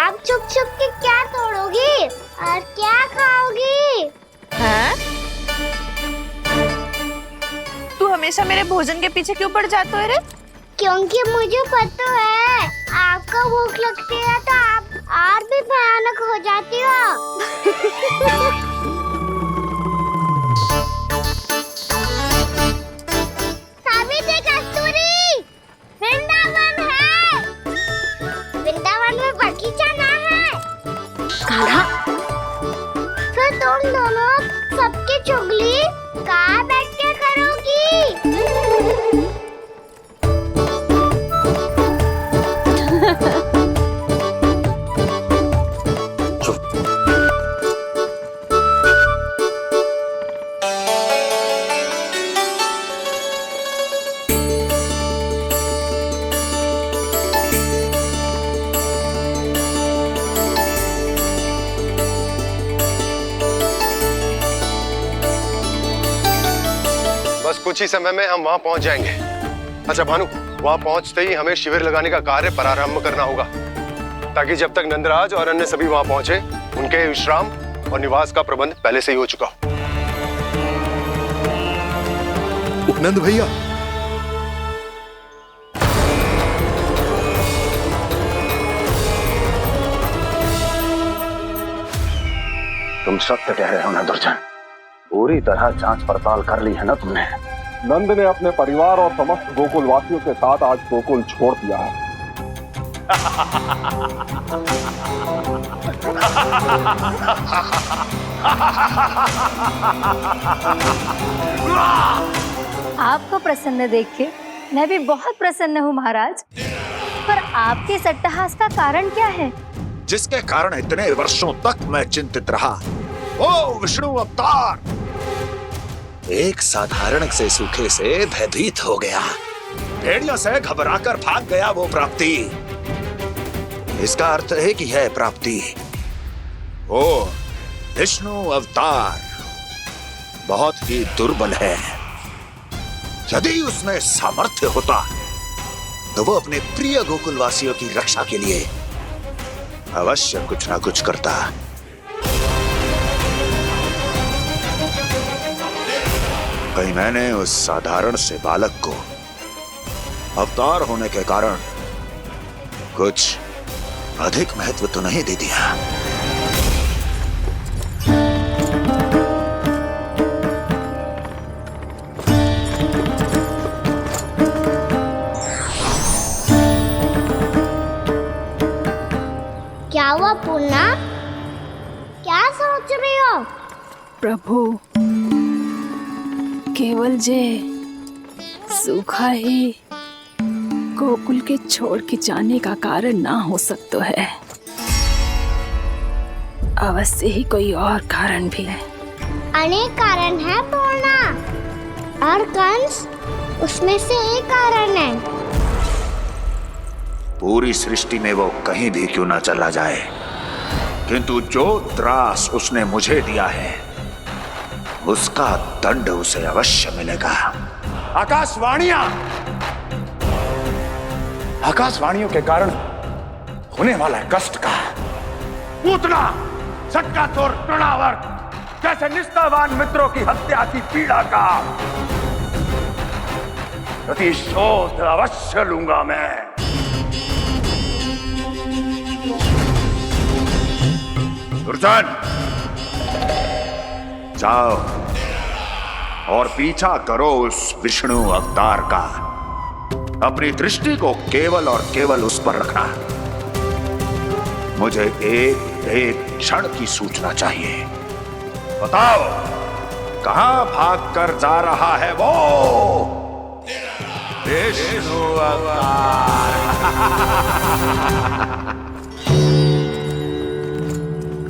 आप छुप छुप के क्या तोड़ोगी और क्या खाओगी? हाँ? तू हमेशा मेरे भोजन के पीछे क्यों पड़ जाता है रे? क्योंकि मुझे पता है आपको भूख लगती है तो आप और भी भयानक हो जाती हो। सावित्री, कस्तूरी, वृंदावन है। वृंदावन में बगीचा ना है। कान्हा, फिर तुम दोनों सबकी चुगली कहाँ बैठ के करोगी? बस कुछ ही समय में हम वहां पहुंच जाएंगे। अच्छा भानु, वहां पहुंचते ही हमें शिविर लगाने का कार्य प्रारंभ करना होगा, ताकि जब तक नंदराज और अन्य सभी वहां पहुंचे उनके विश्राम और निवास का प्रबंध पहले से ही हो चुका हो। उपनंद भैया, तुम सत्य कह रहे हो ना दुर्जन? पूरी तरह जांच पड़ताल कर ली है ना तुमने? नंद ने अपने परिवार और समस्त गोकुल वासियों के साथ आज गोकुल छोड़ दिया है। आपको प्रसन्न देख के मैं भी बहुत प्रसन्न हूँ महाराज। पर आपके इस अट्टहास का कारण क्या है? जिसके कारण इतने वर्षों तक मैं चिंतित रहा, ओ विष्णु अवतार। एक साधारण से सूखे से भयभीत हो गया, भेड़ियों से घबराकर भाग गया वो प्राप्ति। इसका अर्थ है कि है प्राप्ति ओ विष्णु अवतार बहुत ही दुर्बल है। यदि उसमें सामर्थ्य होता तो वो अपने प्रिय गोकुलवासियों की रक्षा के लिए अवश्य कुछ ना कुछ करता। कहीं मैंने उस साधारण से बालक को अवतार होने के कारण कुछ अधिक महत्व तो नहीं दे दिया। क्या हुआ पूर्णा? क्या सोच रही हो? प्रभु, केवल जे सूखा ही गोकुल के छोड़ के जाने का कारण ना हो सकता है, अवश्य ही कोई और कारण भी है। अनेक कारण है पूर्णा, और कंस उसमें से एक कारण है। पूरी सृष्टि में वो कहीं भी क्यों ना चला जाए, किंतु जो त्रास उसने मुझे दिया है उसका दंड उसे अवश्य मिलेगा। आकाशवाणियों के कारण होने वाला है कष्ट का, पूतना, चक्काचोर, तृणावर्त जैसे निष्ठावान मित्रों की हत्या की पीड़ा का प्रतिशोध अवश्य लूंगा मैं। दुर्जन, जाओ और पीछा करो उस विष्णु अवतार का। अपनी दृष्टि को केवल और केवल उस पर रखना। मुझे एक क्षण की सूचना चाहिए। बताओ, कहां भागकर जा रहा है वो विष्णु अवतार?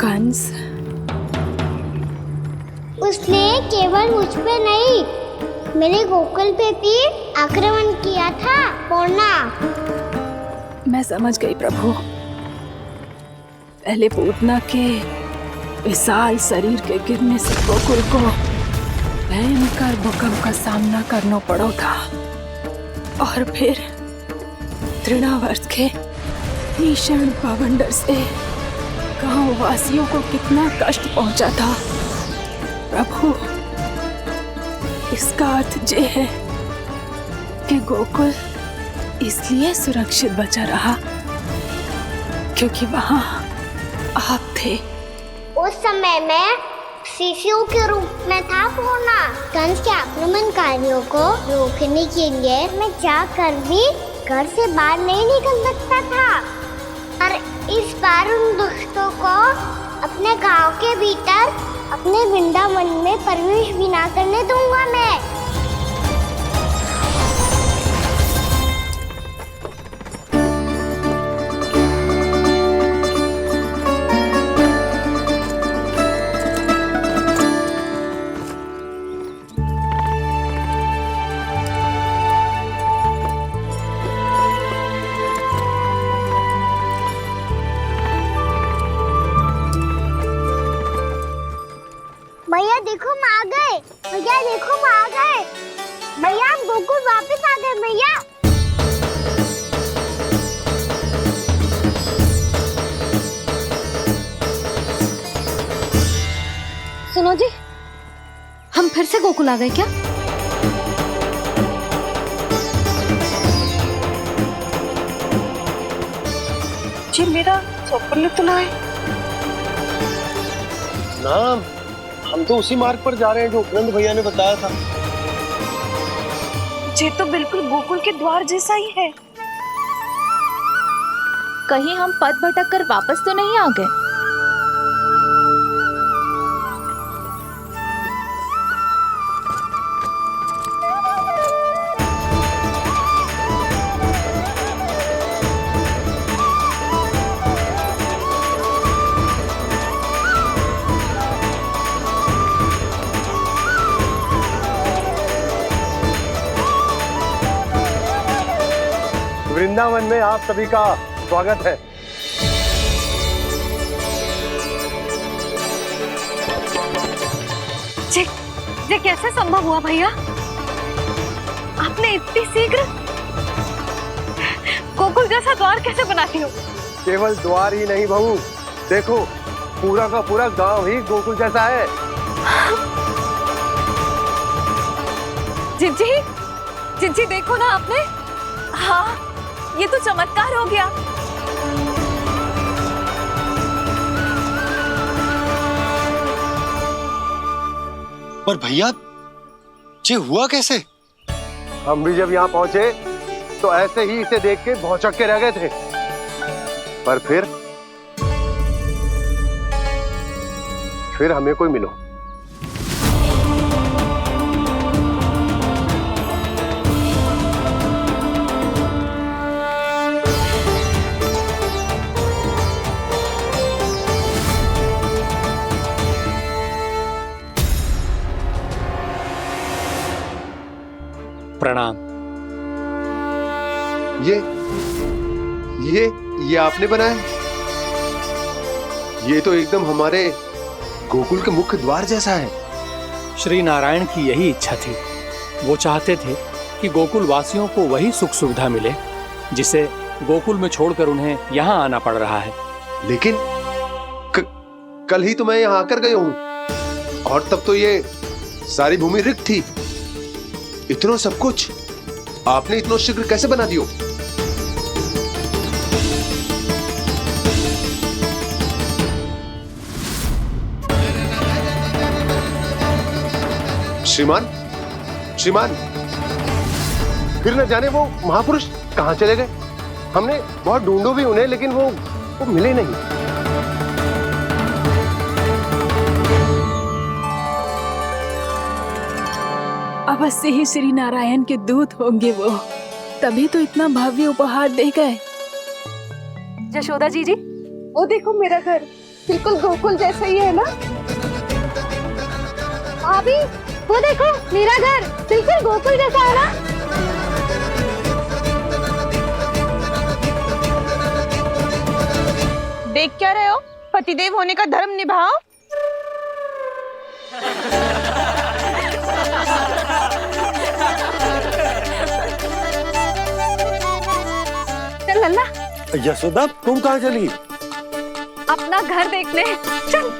कंस, उसने केवल मुझ पे नहीं, मेरे गोकुल पे भी आक्रमण किया था। पूर्णा, मैं समझ गई प्रभु। पहले पूतना के विशाल शरीर के गिरने से गोकुल को भयंकर भूकंप का सामना करना पड़ा था, और फिर तृणावर्त के भीषण पावंडर से गांव वासियों को कितना कष्ट पहुंचा था। प्रभु, इसका अर्थ ये है कि गोकुल इसलिए सुरक्षित बचा रहा क्योंकि वहां आप थे। उस समय मैं शिशु के रूप में था पूर्णा। कंस के आक्रमणकारियों को रोकने के लिए मैं जाकर भी घर से बाहर नहीं निकल सकता था, और इस बार उन दुष्टों को अपने गांव के भीतर, अपने वृंदावन में प्रवेश भी ना करने दूंगा मैं। भैया देखो हम आ गए, भैया देखो हम आ गए, भैया हम गोकुल वापस आ गए भैया। सुनो जी, हम फिर से गोकुल आ गए क्या? जी मेरा सौपन्न तो ना है। ना, हम तो उसी मार्ग पर जा रहे हैं जो उपनंद भैया ने बताया था। ये तो बिल्कुल गोकुल के द्वार जैसा ही है। कहीं हम पथ भटक कर वापस तो नहीं आ गए? वृंदावन में आप सभी का स्वागत है। ये कैसे संभव हुआ भैया? आपने इतनी शीघ्र गोकुल जैसा द्वार कैसे बनाती हो? केवल द्वार ही नहीं बहू, देखो पूरा का पूरा गांव ही गोकुल जैसा है। जिज्जी, जिज्जी देखो ना आपने। हाँ, ये तो चमत्कार हो गया। पर भैया, ये हुआ कैसे? हम भी जब यहाँ पहुंचे तो ऐसे ही इसे देख के भौचक के रह गए थे, पर फिर हमें कोई मिलो। प्रणाम। ये आपने बनाया? ये तो एकदम हमारे गोकुल के मुख्य द्वार जैसा है। श्री नारायण की यही इच्छा थी वो चाहते थे कि गोकुल वासियों को वही सुख सुविधा मिले जिसे गोकुल में छोड़कर उन्हें यहाँ आना पड़ रहा है। लेकिन कल ही तो मैं यहाँ आकर गया हूँ और तब तो ये सारी भूमि रिक्त थी। इतना सब कुछ आपने इतना शीघ्र कैसे बना दियो? श्रीमान, श्रीमान, फिर न जाने वो महापुरुष कहां चले गए। हमने बहुत ढूंढो भी उन्हें, लेकिन वो मिले नहीं। अवश्य ही श्री नारायण के दूत होंगे वो, तभी तो इतना भव्य उपहार दे गए। यशोदा जी, वो देखो मेरा घर बिल्कुल गोकुल जैसा ही है ना। भाभी, वो देखो मेरा घर बिल्कुल गोकुल जैसा है ना। देख क्या रहे हो? पतिदेव होने का धर्म निभाओ। चल लल्ला, यशोदा तुम कहाँ चली? अपना घर देखने चल।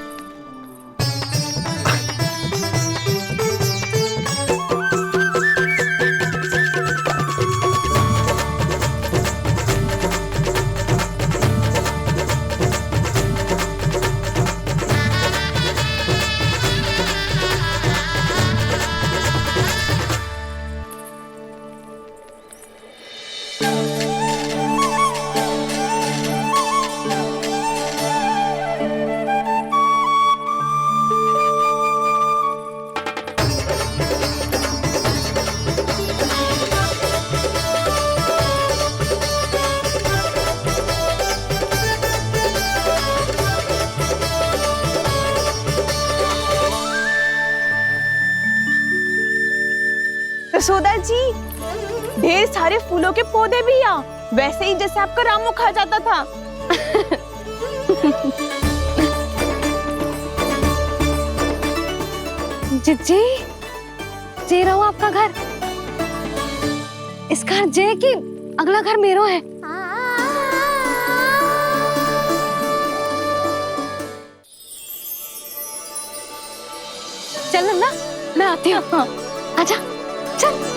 यशोदा जी, ढेर सारे फूलों के पौधे भी यहाँ, वैसे ही जैसे आपका रामू खा जाता था। जी, जे रहो आपका घर। इस घर जे की अगला घर मेरो है। चल लल्ला, मैं आती हूँ। हाँ, आजा, चल।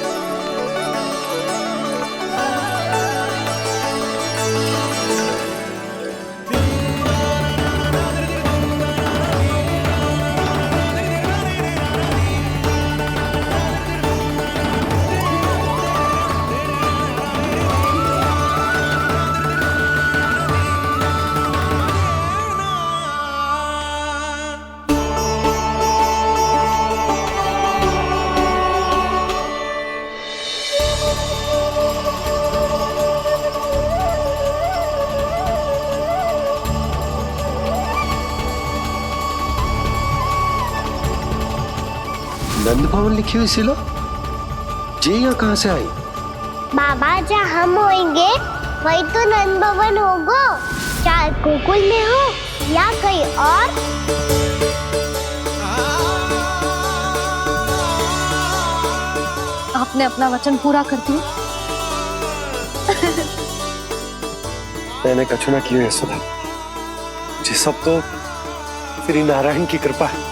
नंद भवन लिखी हुई सिलो, जी यहाँ कहाँ से आई? बाबा, जहाँ हम होंगे वही तो नंद भवन होगा। चाहे गोकुल में हो या कहीं और। आपने अपना वचन पूरा कर दिया। मैंने कछु ना किया यशोदा, ये सब तो श्री नारायण की कृपा है।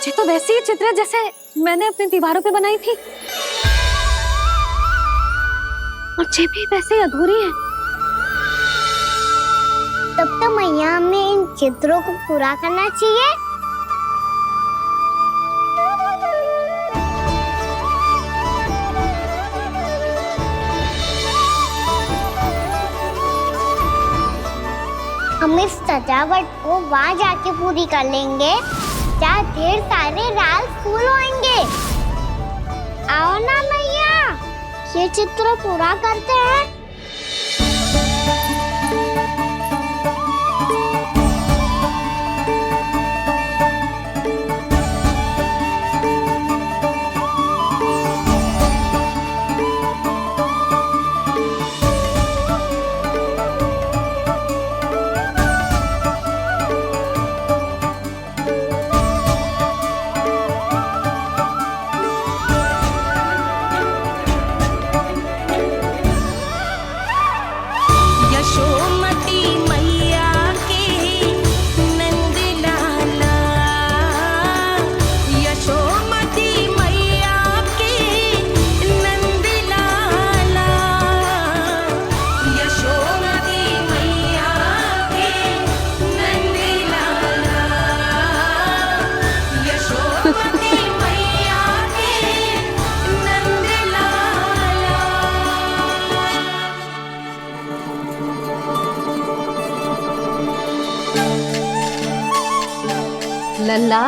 ये तो वैसी ही चित्र है जैसे मैंने अपनी दीवारों पे बनाई थी, और ये भी वैसे ही अधूरी है। तब तो मैया हमें इन चित्रों को पूरा करना चाहिए। हम इस सजावट को वहाँ जाके पूरी कर लेंगे जहाँ ढेर सारे लाल फूल होंगे। आओ ना मैया, ये चित्र पूरा करते हैं। यशोमती मैया के नंद लाला, यशोमती मैया के नंद लाला, यशोमती मैया के नंद लाला, यशोमती मैया के नंद लाला। लल्ला,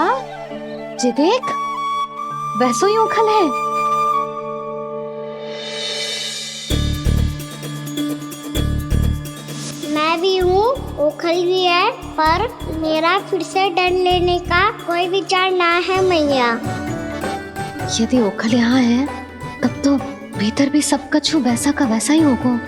ये देख, वैसो ही उखल है। मैं भी हूँ, ओखल भी है, पर मेरा फिर से डर लेने का कोई विचार ना है मैया। यदि ओखल यहाँ है, तब तो भीतर भी सब कछु वैसा का वैसा ही होगा।